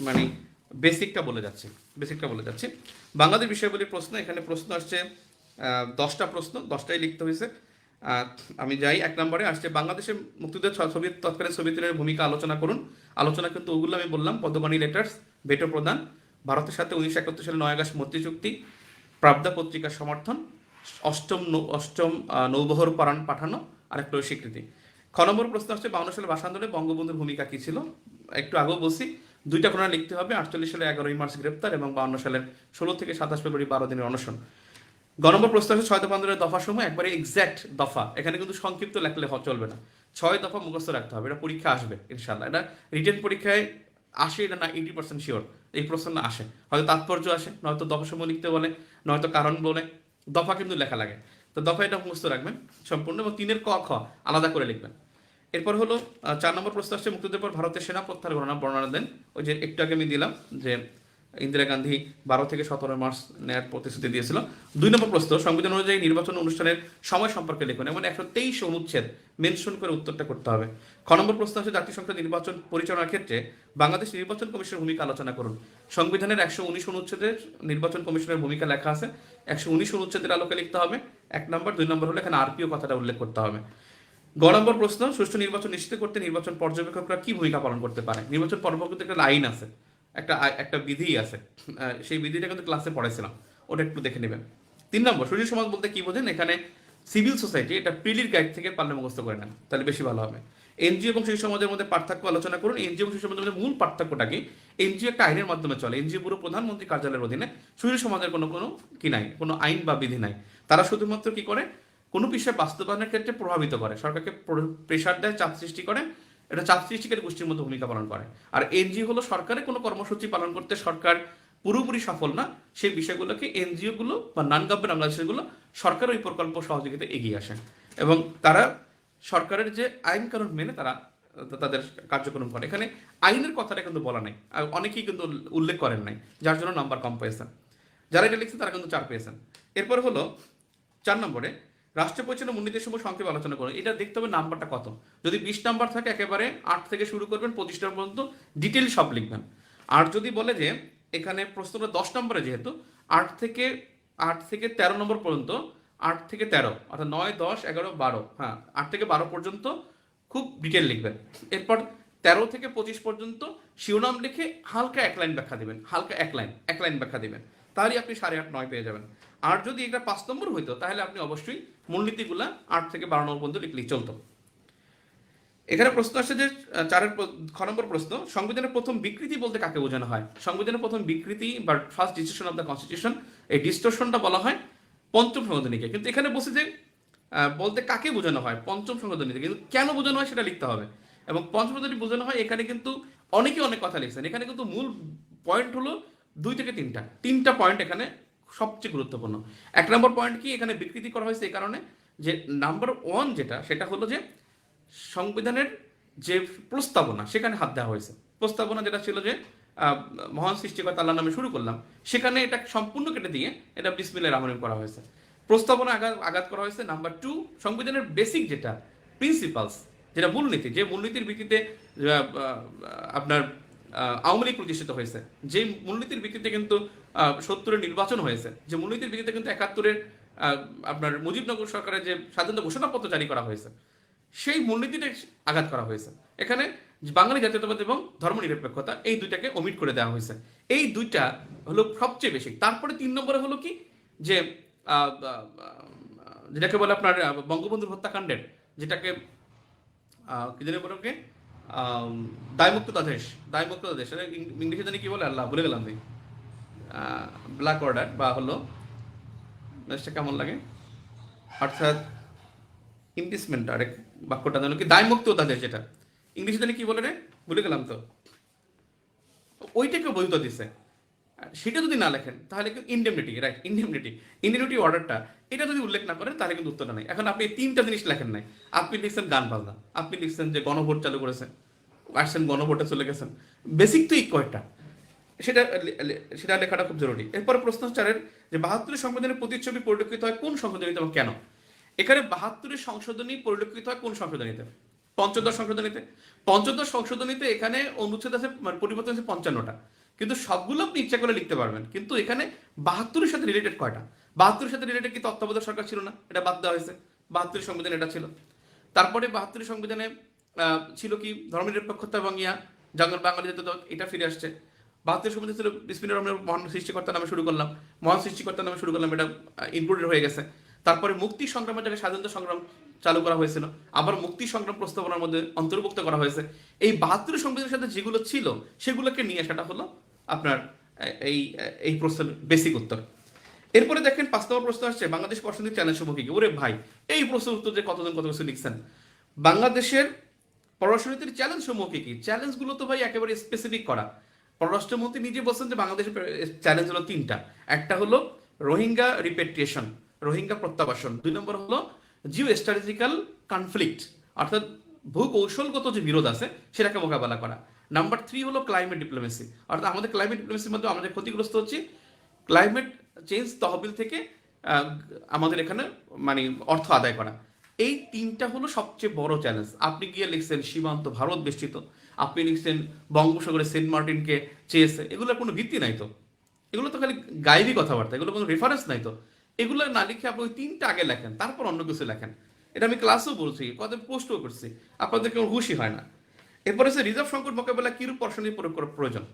মানে বেসিকটা বলে যাচ্ছি। বাংলাদেশ বিষয়বলীর প্রশ্ন, এখানে প্রশ্ন আসছে 10টা প্রশ্ন, 10টাই লিখতে হয়েছে। আমি যাই 1 নম্বরে আসছে বাংলাদেশের মুক্তিযুদ্ধের ছবি তৎকালীন সোভিয়েত ভূমিকা আলোচনা করুন। আলোচনা কিন্তু ওগুলো আমি বললাম, পদ্মবাণী লেটার্স, ভেটো প্রদান, ভারতের সাথে 1971 সালে 9 আগস্ট মৈত্রী চুক্তি, প্রাবদা পত্রিকার সমর্থন, অষ্টম নৌবহর পাঠানো, আর একটা স্বীকৃতি। খ নম্বর প্রশ্ন আসছে 52 সালে ভাষা আন্দোলনে বঙ্গবন্ধুর ভূমিকা কি ছিল? একটু আগেও বলছি, দুইটা ঘটনা লিখতে হবে। 48 সালে 11ই মার্চ গ্রেপ্তার এবং 52 সালের 16 থেকে 27 ফেব্রুয়ারি 12 দিনের অনশন। গ নম্বর প্রশ্ন আছে 6 দফা আন্দোলনের দফা সমূহ, একবারে এক্সাক্ট দফা, এখানে কিন্তু সংক্ষিপ্ত লেখলে চলবে না, 6 দফা মুখস্থ রাখতে হবে। এটা পরীক্ষা আসবে ইনশাল্লাহ, এটা রিটেন পরীক্ষায় আসে, এটা না 80% শিওর এই প্রশ্ন না আসে, হয়তো তাৎপর্য আসে, নয়তো দফা সমূহ লিখতে বলে, নয়তো কারণ বলে, দফা কিন্তু লেখা লাগে। তো দফা এটা মুখস্থ রাখবেন সম্পূর্ণ, এবং 3 এর ক খ আলাদা করে লিখবেন। এরপর হলো 4 নম্বর প্রশ্ন আসছে মুক্তিযুদ্ধের পর ভারতের সেনা প্রত্যাহার ঘটনা বর্ণনা দেন। ওই যে একটু আগে আমি দিলাম যে ইন্দিরা গান্ধী 12 থেকে 17 মার্চ নেয়ার প্রতিশ্রুতি দিয়েছিল। 2 নম্বর প্রশ্ন সংবিধান অনুযায়ী নির্বাচন অনুষ্ঠানের সময় সম্পর্কে লিখুন, এমন 123 অনুচ্ছেদ মেনশন করে উত্তরটা করতে হবে। খ নম্বর প্রশ্ন আছে জাতীয় সংসদ নির্বাচন পরিচালনার ক্ষেত্রে বাংলাদেশ নির্বাচন কমিশনের ভূমিকা আলোচনা করুন। সংবিধানের 119 অনুচ্ছেদের নির্বাচন কমিশনের ভূমিকা লেখা আছে, 119 অনুচ্ছেদের আলোকে লিখতে হবে 1 নম্বর। 2 নম্বর হলো এখানে আরপিও কথাটা উল্লেখ করতে হবে। গ নম্বর প্রশ্ন সুষ্ঠু নির্বাচন নিশ্চিত করতে নির্বাচন পর্যবেক্ষকরা কি ভূমিকা পালন করতে পারে। নির্বাচন পর্যবেক্ষকদের একটা আইন আছে, একটা বিধি আছে, সেই বিধিটা কিন্তু ক্লাসে পড়াইছিলাম, ওটা একটু দেখে নেবেন। 3 নম্বর সুশীল সমাজ বলতে কি বোঝেন, এখানে সিভিল সোসাইটি, এটা প্রিলির গাইড থেকে পারলে মুখস্থ করে নেন, তাহলে বেশি ভালো হবে। এনজিও এবং সুশীল সমাজের মধ্যে পার্থক্য আলোচনা করুন। এনজিও এবং সুশীল সমাজের মধ্যে মূল পার্থক্যটা কি? এনজিও একটা আইনের মাধ্যমে চলে, এনজিও পুরো প্রধানমন্ত্রী কার্যালয়ের অধীনে, সুশীল সমাজের কোনো কি নাই, কোনো আইন বা বিধি নাই। তারা শুধুমাত্র কি করে, কোনো বিষয় বাস্তবায়নের ক্ষেত্রে প্রভাবিত করে, সরকারকে প্রেশার দেয়, চাপ সৃষ্টি করে, এটা চাপ সৃষ্টিকারী গোষ্ঠীর মধ্যে ভূমিকা পালন করে। আর এনজিও হলো সরকারের কোনো কর্মসূচি পালন করতে সরকার পুরোপুরি সফল না, সেই বিষয়গুলোকে এনজিও গুলো বা নন গভর্নমেন্ট অর্গানাইজেশনগুলো সরকারের ওই প্রকল্প সহযোগিতা এগিয়ে আসে, এবং তারা সরকারের যে আইন কানুন মেনে তারা তাদের কার্যক্রম করে। এখানে আইনের কথাটা কিন্তু বলা নাই, আর অনেকেই কিন্তু উল্লেখ করেন নাই, যার জন্য নাম্বার কম পেয়েছেন। যারা এটা লিখছে তারা কিন্তু 4 পেয়েছেন। এরপর হলো 4 নম্বরে রাষ্ট্রীয় পরিচালনা মূলনীতির সময় সংক্ষেপে আলোচনা করুন। এটা দেখতে হবে নাম্বারটা কত। যদি 20 নাম্বার থাকে একেবারে 8 থেকে শুরু করবেন 25 নম্বর পর্যন্ত ডিটেল সব লিখবেন। আর যদি বলে যে এখানে প্রশ্নটা 10 নম্বরে, যেহেতু 8 থেকে 13 নম্বর পর্যন্ত, 8 থেকে 13 অর্থাৎ 9, 10, 11, 12, হ্যাঁ 8 থেকে 12 পর্যন্ত খুব ডিটেল লিখবেন। এরপর 13 থেকে 25 পর্যন্ত শিরোনাম লিখে হালকা 1 লাইন ব্যাখ্যা দিবেন, হালকা 1 লাইন ব্যাখ্যা দিবেন, তাহলে আপনি 8.5, 9 পেয়ে যাবেন। আর যদি এটা 5 নম্বর হইতো তাহলে আপনি অবশ্যই মূলনীতিগুলা 8 থেকে 12 নম্বর পর্যন্ত লিখলেই চলতো। এখানে প্রশ্ন আসছে যে 4 খ নম্বর প্রশ্ন সংবিধানের প্রথম বিকৃতি বলতে কাকে বোঝানো হয়। সংবিধানের প্রথম বিকৃতি বা first decision of the constitution, এই ডিস্টরশনটা বলা হয় পঞ্চম সংশোধনীকে, কিন্তু এখানে বলছে যে বলতে কাকে বোঝানো হয় পঞ্চম সংশোধনীতে, কিন্তু কেন বোঝানো হয় সেটা লিখতে হবে। এবং পঞ্চম সংশোধনী বোঝানো হয়, এখানে কিন্তু অনেকে অনেক কথা লিখছেন, এখানে কিন্তু মূল পয়েন্ট হলো 2 থেকে 3টা পয়েন্ট এখানে সবচেয়ে গুরুত্বপূর্ণ। 1 নম্বর পয়েন্ট কি, এখানে বিকৃতি করা হয়েছে এই কারণে যে নাম্বার 1 সেটা হলো যে সংবিধানের যে প্রস্তাবনা সেখানে হাত দেওয়া হয়েছে। প্রস্তাবনা যেটা ছিল যে মহান সৃষ্টিকর্তা আল্লাহর নামে শুরু করলাম, সেখানে এটা সম্পূর্ণ কেটে দিয়ে এটা বিসমিল্লাহির রহমানির রহিম করা হয়েছে। প্রস্তাবনা আঘাত করা হয়েছে। নাম্বার 2 সংবিধানের বেসিক যেটা প্রিন্সিপালস, যেটা মূলনীতি, যে মূলনীতির ভিত্তিতে আপনার আওয়ামী লীগ প্রতিষ্ঠিত হয়েছে, যে মূলনীতির ভিত্তিতে কিন্তু 70-এর নির্বাচন হয়েছে, যে মূলনীতির ভিত্তিতে কিন্তু 71-এর আপনার মুজিবনগর সরকারের যে স্বাধীনতা ঘোষণাপত্র জারি করা হয়েছে, সেই মূলনীতিতে আঘাত করা হয়েছে। এখানে বাঙালি জাতীয়তাবাদ এবং ধর্মনিরপেক্ষতা, এই দুইটাকে ওমিট করে দেওয়া হয়েছে। এই দুইটা হলো সবচেয়ে বেশি। তারপরে 3 নম্বরে হলো কি, যে যেটাকে বলে আপনার বঙ্গবন্ধুর হত্যাকাণ্ডের, যেটাকে কি জানি বলে ওকে, দায়মুক্ততাদেশ, ইংলিশে জানি কি বলে, আল্লাহ ভুলে গেলাম ভাই, ব্ল্যাক অর্ডার বা হলো দেশটা কেমন লাগে, অর্থাৎ ইমপিচমেন্ট, আরেক বাক্যটা জানো কি, দায়মুক্ততাদেশ, যেটা ইংলিশে জানি কি বলে রে, ভুলে গেলাম তো, ওইটাকে বৈধ দিছে। সেটা যদি না লেখেন তাহলে কিন্তু ইনডেমনিটি, রাইট, ইনডেমনিটি অর্ডারটা, এটা যদি উল্লেখ না করেন তাহলে কিন্তু উত্তরটা নাই। এখন আপনি এই 3টা জিনিস লেখেন নাই, আপনি লিখছেন গান বাজনা, আপনি লিখছেন যে গণভোট চালু করেছেন, আসছেন গণভোটে চলে গেছেন, বেসিক তো এই কয়টা, সেটা লেখাটা খুব জরুরি। এরপরে প্রশ্ন 4 যে 72 সংবিধানের প্রতিচ্ছবি পরিলক্ষিত হয় কোন সংশোধনীতে এবং কেন। এখানে 72 সংশোধনী পরিলক্ষিত হয় কোন সংশোধনীতে? পঞ্চদশ সংশোধনীতে। পঞ্চদশ সংশোধনীতে এখানে অনুচ্ছেদ আছে, মানে পরিবর্তন আছে 55টা, কিন্তু সবগুলো আপনি ইচ্ছা করে লিখতে পারবেন, কিন্তু এখানে 72-এর সাথে রিলেটেড কয়টা? 72-এর সাথে রিলেটেড কি তত্ত্বাবধায়ক সরকার ছিল না, এটা বাদ দেওয়া হয়েছে, 72 সংবিধানে এটা ছিল। তারপরে 72 সংবিধানে ছিল কি ধর্মনিরপেক্ষতা এবং বাঙালি জাতীয়তাবাদ, এটা ফিরে আসছে। 72 সংবিধানে ছিল বিসমিল্লাহির রহমানির রহিম, মহান সৃষ্টিকর্তার নামে শুরু করলাম, এটা ইনক্লুডেড হয়ে গেছে। তারপরে মুক্তি সংগ্রামের জায়গায় স্বাধীনতা সংগ্রাম চালু করা হয়েছিল, আবার মুক্তি সংগ্রাম প্রস্তাবনার মধ্যে অন্তর্ভুক্ত করা হয়েছে। এই 72 সংবিধানের সাথে যেগুলো ছিল সেগুলোকে নিয়ে সেটা হলো আপনার এই এই প্রশ্নের বেসিক উত্তর। এরপরে দেখেন 5 নম্বর প্রশ্ন আসছে, বাংলাদেশ অর্থনৈতিক চ্যালেঞ্জ সমূহ কি কি? ওরে ভাই, এই প্রশ্নের উত্তর যে কতজন কত কিছু লিখছেন। বাংলাদেশের পররাষ্ট্রনীতির চ্যালেঞ্জ সমূহ কি কি? চ্যালেঞ্জগুলো তো ভাই একেবারে স্পেসিফিক করা। পররাষ্ট্রমন্ত্রী নিজে বলছেন যে বাংলাদেশের চ্যালেঞ্জ হলো 3টা। একটা হলো রোহিঙ্গা রিপেট্রিয়েশন, রোহিঙ্গা প্রত্যাবাসন। 2 নম্বর হলো জিও স্ট্র্যাটেজিক্যাল কনফ্লিক্ট, অর্থাৎ ভূকৌশলগত যে বিরোধ আছে সেটাকে মোকাবেলা করা। নাম্বার 3 হলো ক্লাইমেট ডিপ্লোমেসি, অর্থাৎ আমাদের ক্লাইমেট ডিপ্লোমেসির মধ্যে আমাদের ক্ষতিগ্রস্ত হচ্ছে ক্লাইমেট চেঞ্জ তহবিল থেকে আমাদের এখানে মানে অর্থ আদায় করা। এই 3টা হলো সবচেয়ে বড় চ্যালেঞ্জ। আপনি গিয়ে লিখছেন সীমান্ত ভারত বেষ্টিত, আপনি লিখছেন বঙ্গোপসাগরে সেন্ট মার্টিনকে চেয়েছে, এগুলোর কোনো ভিত্তি নাই তো, এগুলো তো খালি গায়েবী কথাবার্তা, এগুলো কোনো রেফারেন্স নাই তো। এগুলো না লিখে আপনি ওই 3টা আগে লেখেন, তারপর অন্য কিছু লেখেন। এটা আমি ক্লাসেও বলছি, কত পোস্টও করছি, আপনাদের কেউ হুশই হয় না। এরপরে হচ্ছে রিজার্ভ সংকট মোকাবেলা কিরূপ পরশনীতি প্রয়োগ করা প্রয়োজন।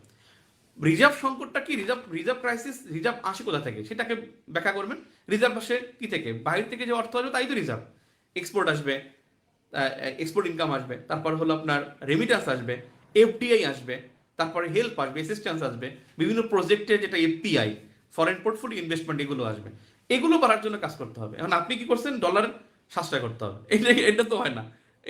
রিজার্ভ সংকটটা কি, রিজার্ভ ক্রাইসিস, রিজার্ভ আসে কোথা থেকে সেটাকে ব্যাখ্যা করবেন। রিজার্ভ আসে কি থেকে? বাইরে থেকে যে অর্থ আসবে তাই তো রিজার্ভ। এক্সপোর্ট আসবে, এক্সপোর্ট ইনকাম আসবে, তারপর হলো আপনার রেমিটান্স আসবে, এফডিআই আসবে, তারপরে হেল্প আসবে, অ্যাসিস্ট্যান্স আসবে, বিভিন্ন প্রজেক্টে যেটা এফপিআই, ফরেন পোর্টফোলিও ইনভেস্টমেন্ট, এগুলো আসবে। এগুলো বাড়ার জন্য কাজ করতে হবে। এখন আপনি কি করছেন? ডলার সাশ্রয় করতে হবে, এটা তো হয় না,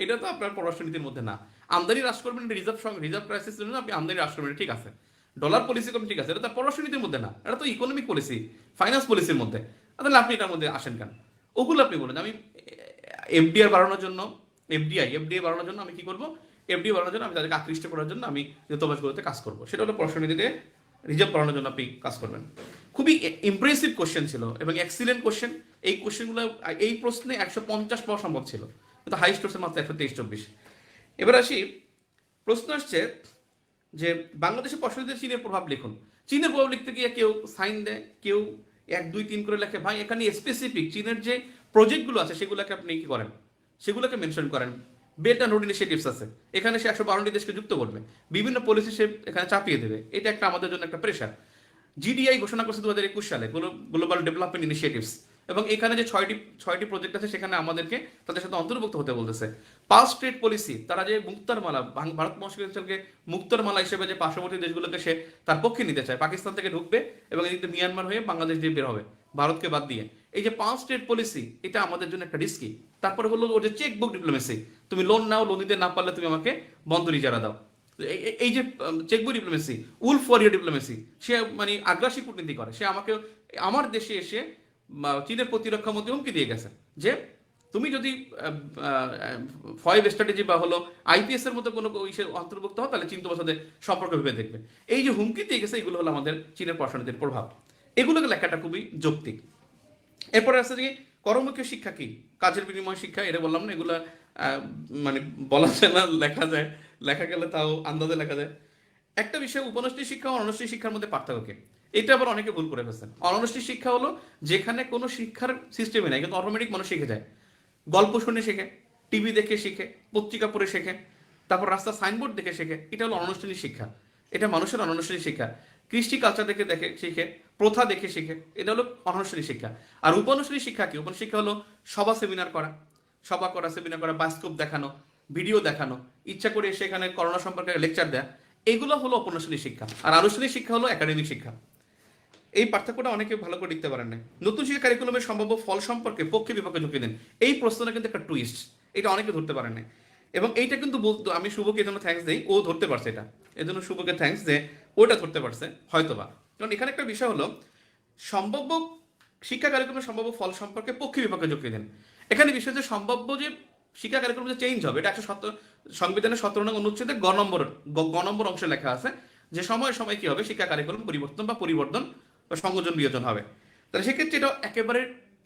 এটা তো আপনার পররাষ্ট্রনীতির মধ্যে না। আমদানি হ্রাস করবেন, রিজার্ভ ক্রাইসিস জন্য আপনি আমদানি হ্রাস করবেন, ঠিক আছে। ডলার পলিসি করবেন, ঠিক আছে, এটা তো পররাষ্ট্রনীতির মধ্যে না, এটা তো ইকোনমিক পলিসি, ফাইন্যান্স পলিসির মধ্যে। তাহলে আপনি এটার মধ্যে আসেন কেন? ওগুলো আপনি বলেন আমি এফডিআর বাড়ানোর জন্য, এফডিআই বাড়ানোর জন্য আমি কি করবো? এফডিআই বাড়ানোর জন্য আমি তাদেরকে আকৃষ্ট করার জন্য আমি দূতাবাসগুলোতে কাজ করবো, সেটা হলো পররাষ্ট্রনীতিতে রিজার্ভ বাড়ানোর জন্য আপনি কাজ করবেন। খুবই ইমপ্রেসিভ কোশ্চেন ছিল এবং এক্সিলেন্ট কোশ্চেন। এই কোশ্চেনগুলো, এই প্রশ্নে 150 পাওয়া সম্ভব ছিল, কিন্তু হাইস্ট হচ্ছে মাত্র 123-24। এবার আসি, প্রশ্ন আসছে যে বাংলাদেশের পররাষ্ট্রনীতিতে চীনের প্রভাব লিখুন। চীনের প্রভাব লিখতে গিয়ে কেউ সাইন দেয়, কেউ 1, 2, 3 করে লেখে। ভাই এখানে স্পেসিফিক চীনের যে প্রজেক্টগুলো আছে সেগুলোকে আপনি কি করেন, সেগুলোকে মেনশন করেন। বেল্ট অ্যান্ড রোড ইনিশিয়েটিভস আছে, এখানে সে 152টি দেশকে যুক্ত করবে, বিভিন্ন পলিসি সে এখানে চাপিয়ে দেবে, এটা একটা আমাদের জন্য একটা প্রেশার। জিডিআই ঘোষণা করছে 2021 সালে, গ্লোবাল ডেভেলপমেন্ট ইনিশিয়েটিভস, এবং এখানে যে ছয়টি প্রজেক্ট আছে সেখানে আমাদেরকে তাদের সাথে অন্তর্ভুক্ত হতে বলতেছে। পাঁচ ট্রেড পলিসি, তারা যে মুক্তার মালা, ভারত মহাসাগর অঞ্চলকে মুক্তার মালা হিসেবে যে পার্শ্ববর্তী দেশগুলোকে সে তার পক্ষে নিতে চায়, পাকিস্তান থেকে ঢুকবে এবং এদিকে মিয়ানমার হয়ে বাংলাদেশ দিয়ে বের হবে, ভারতকে বাদ দিয়ে। এই যে 5 ট্রেড পলিসি, এটা আমাদের জন্য একটা রিস্কি। তারপরে হলো ওর যে চেক বুক ডিপ্লোমেসি, তুমি লোন নাও, লোন দিতে না পারলে তুমি আমাকে বন্ধ ইজারা দাও। এই যে chequebook diplomacy, wolf warrior diplomacy, সে মানে আগ্রাসী কূটনীতি করে, সে আমাকে আমার দেশে এসে চীনের প্রতিরক্ষা মন্ত্রী হুমকি দিয়ে গেছে যে তুমি যদি 5 স্ট্র্যাটেজি বা হলো আইপিএস এর মতো কোনো ইসের অন্তর্ভুক্ত হয় তাহলে চীন তোমার সাথে সম্পর্ক ভেবে দেখবে। এই যে হুমকি দিয়ে গেছে, এগুলো হলো আমাদের চীনের পররাষ্ট্রনীতির প্রভাব। এগুলোকে লেখাটা খুবই যৌক্তিক। এরপরে আছে যে কর্মমুখী শিক্ষা কি, কাজের বিনিময় শিক্ষা, এটা বললাম না, এগুলা মানে বলা যায় না, লেখা যায়, লেখা গেলে তাও আন্দাজে লেখা যায়। একটা বিষয়, উপন্যাসটি শিক্ষা ও অনানুষ্ঠানিক শিক্ষার মধ্যে পার্থক্য কি? এটা আবার অনেকে ভুল করে ফেলছেন। অনানুষ্ঠানিক শিক্ষা হলো যেখানে কোনো শিক্ষার সিস্টেমে নাই, কিন্তু অটোমেটিক মানুষ শিখে যায়। গল্প শুনে শেখে, টিভি দেখে শেখে, পত্রিকা পড়ে শেখে, তারপর রাস্তা সাইনবোর্ড দেখে শেখে, এটা হলো অনানুষ্ঠানিক শিক্ষা। এটা মানুষের অনানুষ্ঠানিক শিক্ষা। কৃষ্টি কালচার দেখে দেখে শিখে, প্রথা দেখে শিখে, এটা হলো অনানুষ্ঠানিক শিক্ষা। আর উপনানুষ্ঠানিক শিক্ষা কি? উপনানুষ্ঠানিক শিক্ষা হলো সভা সেমিনার করা, সেমিনার করা, বাস্তব দেখানো, ভিডিও দেখানো, ইচ্ছা করে সেখানে করোনা সম্পর্কে লেকচার দেয়া, এগুলো হলো অপনানুষ্ঠানিক শিক্ষা। আর আনুষ্ঠানিক শিক্ষা হলো একাডেমিক শিক্ষা। এই পার্থক্যটা অনেকে ভালো করে লিখতে পারেন না। নতুন শিক্ষা কারিকুলামের সম্ভাব্য ফল সম্পর্কে পক্ষে বিপক্ষে ঝুঁকি দেন, এই প্রশ্নটা কিন্তু একটা টুইস্ট, এটা অনেকে ধরতে পারেন না। এবং এইটা কিন্তু বলতো, আমি শুভকে এই জন্য থ্যাঙ্কস দিই, ও ধরতে পারছে এটা, এজন্য শুভকে থ্যাঙ্কস যে ওটা ধরতে পারছে হয়তোবা। কারণ এখানে একটা বিষয় হলো সম্ভাব্য শিক্ষা কারিকুলামের সম্ভাব্য ফল সম্পর্কে পক্ষে বিপক্ষে ঝুঁকি দেন। এখানে বিষয় যে সম্ভাব্য যে শিক্ষা কারিকুলাম যে চেঞ্জ হবে, এটা 117 সংবিধানের 17 নং অনুচ্ছেদে গ নম্বর অংশে লেখা আছে যে সময় সময় কি হবে শিক্ষা কারিকুলাম পরিবর্তন বা সংযোজন বিয়োজন হবে। তাহলে সেক্ষেত্রে এটা একেবারে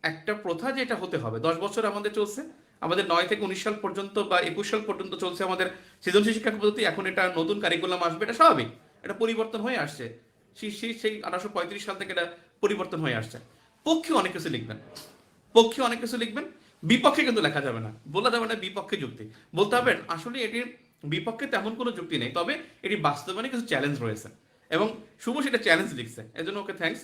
একটা প্রথা যে এটা হতে হবে। 10 বছর আমাদের চলছে, আমাদের 9 থেকে 19 সাল পর্যন্ত বা 21 সাল পর্যন্ত চলছে আমাদের সৃজনশীল শিক্ষা পদ্ধতি। এখন এটা নতুন কারিকুলাম আসবে, এটা স্বাভাবিক, এটা পরিবর্তন হয়ে আসছে। সেই 1835 সাল থেকে এটা পরিবর্তন হয়ে আসছে। পক্ষে অনেক কিছু লিখবেন, বিপক্ষে কিন্তু লেখা যাবে না, বলা যাবে না বিপক্ষে যুক্তি, বলতে হবে আসলে এটির বিপক্ষে তেমন কোনো যুক্তি নেই, তবে এটি বাস্তবায়নে কিছু চ্যালেঞ্জ রয়েছে। এবং শুভ সেটা চ্যালেঞ্জ লিখছে, এজন্য ওকে থ্যাঙ্কস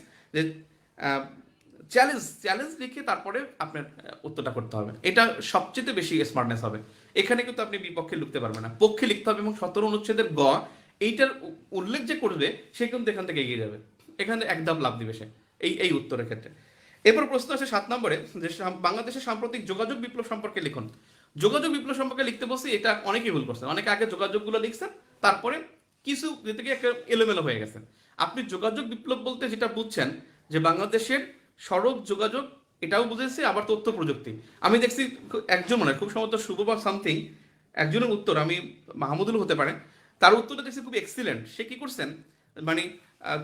যে চ্যালেঞ্জ লিখে তারপরে আপনার উত্তরটা করতে হবে, এটা সবচেয়ে বেশি স্মার্টনেস হবে। এখানে কিন্তু আপনি বিপক্ষে লিখতে পারবেন না, পক্ষে লিখতে হবে, এবং 17 অনুচ্ছেদের গ এইটার উল্লেখ যে করবে সে কিন্তু এখান থেকে এগিয়ে যাবে, এখানে একদম লাভ দিবে সে এই উত্তরের ক্ষেত্রে। এরপর প্রশ্ন আছে 7 নম্বরে, যে বাংলাদেশের সাম্প্রতিক যোগাযোগ বিপ্লব সম্পর্কে লিখুন। যোগাযোগ বিপ্লব সম্পর্কে লিখতে বসে এটা অনেকেই ভুল করছেন, অনেকে আগে যোগাযোগগুলো লিখছেন, তারপরে কিছু থেকে একটা এলোমেলো হয়ে গেছেন। আপনি যোগাযোগ বিপ্লব বলতে যেটা বুঝছেন যে বাংলাদেশের সড়ক যোগাযোগ, এটাও বুঝেছি, আবার তথ্য প্রযুক্তি। আমি দেখছি একজন মনে হয় খুব সম্ভবত শুভ বা সামথিং একজনের উত্তর, আমি মাহমুদুল হতে পারে, তার উত্তরটা দেখছি খুব এক্সিলেন্ট। সে কি করছেন, মানে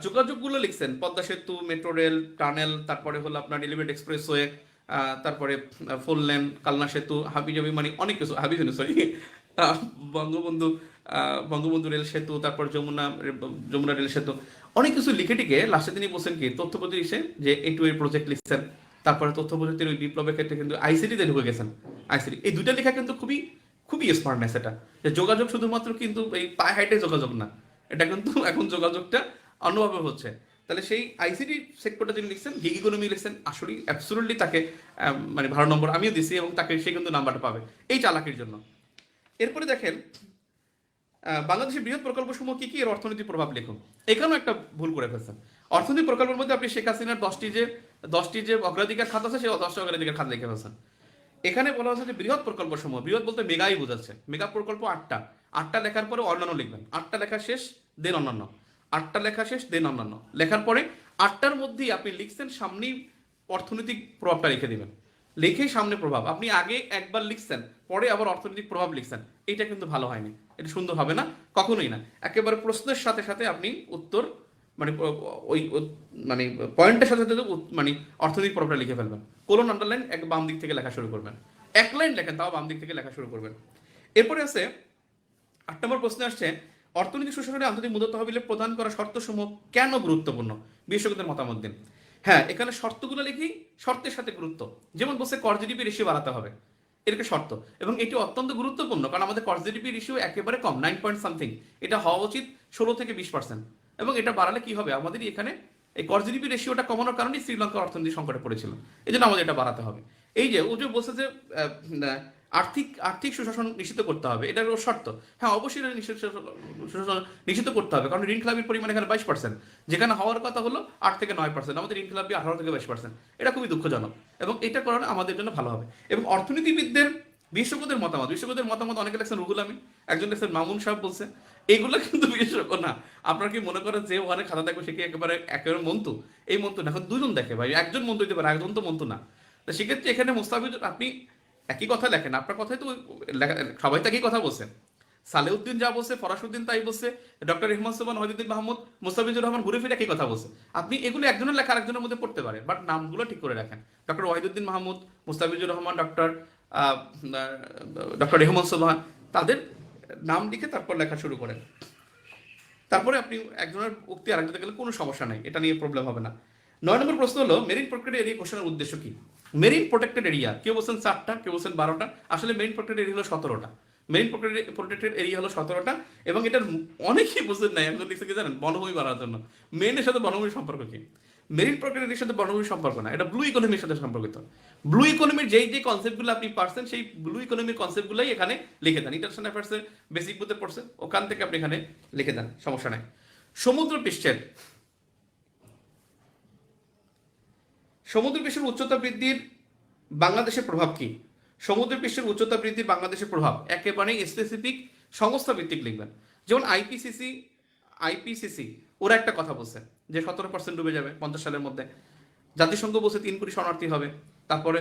যোগাযোগগুলো লিখছেন, পদ্মা সেতু, মেট্রো রেল, টানেল, তারপরে হলো আপনার এলিভেটেড এক্সপ্রেসওয়ে, তারপরে 4 লেন, কালনা সেতু, হাবিজাবি, মানে অনেক কিছু, হাবিজাবি সরি, বঙ্গবন্ধু, বঙ্গবন্ধু রেল সেতু, তারপর যমুনা রেল সেতু, অনেক কিছু লিখে টিকে লাস্টে তিনি বলছেন কি তথ্য প্রযুক্তি লিখছেন, যে A2 এর প্রজেক্ট লিখছেন, তারপরে তথ্য প্রযুক্তির ওই বিপ্লবের ক্ষেত্রে কিন্তু আইসিটিতে ঢুকে গেছেন। আইসিটি, এই দুইটা লেখা কিন্তু খুবই খুবই স্মার্টনেস। এটা যে যোগাযোগ শুধুমাত্র কিন্তু এই পায়ে হাইটে যোগাযোগ না, এটা কিন্তু এখন যোগাযোগটা অন্যভাবে হচ্ছে। তাহলে সেই আইসিটি সেক্টরটা যিনি লিখছেন, গিগ ইকোনমি লিখছেন, আসলে অ্যাবসোলুটলি তাকে মানে ভালো নম্বর আমিও দিছি, এবং তাকে সে কিন্তু নাম্বারটা পাবে এই চালাকির জন্য। এরপরে দেখেন বাংলাদেশের বৃহৎ প্রকল্পসমূহ কি কি, এর অর্থনৈতিক প্রভাব লিখুন। এখানেও একটা ভুল করে ফেলছেন। অর্থনৈতিক প্রকল্পের মধ্যে আপনি শেখ হাসিনার 10টি যে অগ্রাধিকার খাত আছে, সেই 10টি অগ্রাধিকার খাত লিখে ফেলছেন। এখানে বলা হচ্ছে যে বৃহৎ প্রকল্পসমূহ, বৃহৎ বলতে মেগাই বোঝাচ্ছে, মেগা প্রকল্প 8টা লেখার পরে অন্যান্য লিখবেন, 8টা লেখা শেষ দেন অন্যান্য, 8টা লেখা শেষ দেন অন্যান্য, লেখার পরে 8টার মধ্যেই আপনি লিখছেন সামনেই অর্থনৈতিক প্রভাবটা লিখে দিবেন, লিখেই সামনে প্রভাব। আপনি আগে একবার লিখছেন, পরে আবার অর্থনৈতিক প্রভাব লিখছেন, এটা কিন্তু ভালো হয়নি, এটা সুন্দর হবে না, কখনোই না। একেবারে প্রশ্নের সাথে সাথে আপনি উত্তর, মানে ওই মানে পয়েন্টের সাথে সাথে মানে অর্থনৈতিক প্রভাবটা লিখে ফেলবেন, কোলন আন্ডারলাইন এক বাম দিক থেকে লেখা শুরু করবেন, এক লাইন লেখেন তাও বাম দিক থেকে লেখা শুরু করবেন। এরপরে আছে 8 নম্বর প্রশ্নে আসছে, অর্থনৈতিক সুশাসনে আন্তর্জাতিক মুদ্রা তহবিলে প্রদান করা শর্তসমূহ কেন গুরুত্বপূর্ণ, বিশেষজ্ঞদের মতামত দিন। হ্যাঁ, এখানে শর্তগুলো লিখি, শর্তের সাথে গুরুত্ব, যেমন বলছে কর জিডিপি রেশিও বাড়াতে হবে, এটাকে শর্ত, এবং এটি অত্যন্ত গুরুত্বপূর্ণ কারণ আমাদের কর জিডিপি রেশিও একেবারে কম, 9 পয়েন্ট সামথিং, এটা হওয়া উচিত 16 থেকে 20%, এবং এটা বাড়ালে কি হবে, আমাদের এখানে এই কর জিডিপি রেশিওটা কমানোর কারণেই শ্রীলঙ্কার অর্থনীতি সংকটে পড়েছিল, এই জন্য আমাদের এটা বাড়াতে হবে। এই যে ও যে বলছে যে আর্থিক সুশাসন নিশ্চিত করতে হবে, এটার শর্ত, হ্যাঁ অবশ্যই সুশাসন নিশ্চিত করতে হবে, কারণ ঋণ খেলাপির পরিমাণ এখানে 22%, যেখানে হওয়ার কথা হলো 8 থেকে 9%, আমাদের ঋণ খেলাপি 18 থেকে 22%, এটা খুবই দুঃখজনক, এবং এটা কারণে আমাদের জন্য ভালো হবে। এবং অর্থনীতিবিদদের, বিশেষজ্ঞদের মতামত অনেকে লেখছেন রুহুল আমিন, একজন লেখছেন মামুন সাহেব বলছে, এইগুলো কিন্তু বিশেষজ্ঞ না। আপনার কি মনে করেন যে ওখানে খাতা দেখবে সে কি একেবারে মন্তু, এই মন্তু না, এখন দুজন দেখে ভাই, একজন মন্তু দিতে পারে, একজন তো মন্তু না। তো সেক্ষেত্রে এখানে মুস্তাফিজুর, আপনি একই কথা লেখেন, আপনার কথাই তো সবাই তো একই কথা বলছেন, সালেউদ্দিন যা বলছে, ফরাসউদ্দিন তাই বলছে, ডক্টর রহমান সোবান, ওয়াহিদুদ্দিন মাহমুদ, মুস্তাফিজুর রহমান ঘুরে ফিরে একই কথা বলছে। আপনি এগুলো একজনের লেখা আরেকজনের মধ্যে পড়তে পারেন, বাট নামগুলো ঠিক করে রাখেন, ডক্টর ওয়াহিদুদ্দিন মাহমুদ, মুস্তাফিজুর রহমান, ডক্টর রহমান সোবান, তাদের নাম লিখে তারপর লেখা শুরু করেন, তারপরে আপনি একজনের উক্তি আরেকজনের গেলে কোনো সমস্যা নাই, এটা নিয়ে প্রবলেম হবে না। 9 নম্বর প্রশ্ন হলো, মেরিন প্রটেক্টেড এরিয়া ঘোষণার উদ্দেশ্য কি। মেরিন প্রোটেক্টেড এরিয়া কেউ বলছেন 4টা, কেউ বলছেন 12টা, আসলে মেরিন প্রোটেক্টেড এরিয়া হলো 17টা। মেরিন প্রোটেক্টেড এরিয়া হলো 17টা, এবং এটার অনেকেই বুঝতেন না, একজন লিখছে কি জানেন, বনভূমি বাড়ার জন্য। মেরিনের সাথে বনভূমির সম্পর্ক কি, মেরিন প্রোটেক্টেড এরিয়ার সাথে বনভূমির সম্পর্ক না, এটা ব্লু ইকোনমির সাথে সম্পর্কিত। ব্লু ইকোনমির যেই যে কনসেপ্টগুলো আপনি পারছেন, সেই ব্লু ইকোনমির কনসেপ্টগুলোই এখানে লিখে দেন, ইন্টারন্যাশনাল অ্যাফেয়ার্সের বেসিক বুঝতে পড়ছে, ওখান থেকে আপনি এখানে লিখে দেন, সমস্যা নাই। সমুদ্র পৃষ্ঠের উচ্চতা বৃদ্ধির বাংলাদেশের প্রভাব কি। সমুদ্র পৃষ্ঠের উচ্চতা বৃদ্ধির বাংলাদেশের প্রভাব একেবারে স্পেসিফিক সংস্থা ভিত্তিক লিখবেন, যেমন আইপিসিসি ওরা একটা কথা বলছে যে 17% ডুবে যাবে 50 সালের মধ্যে, জাতিসংঘ বলছে 3 কোটি শরণার্থী হবে, তারপরে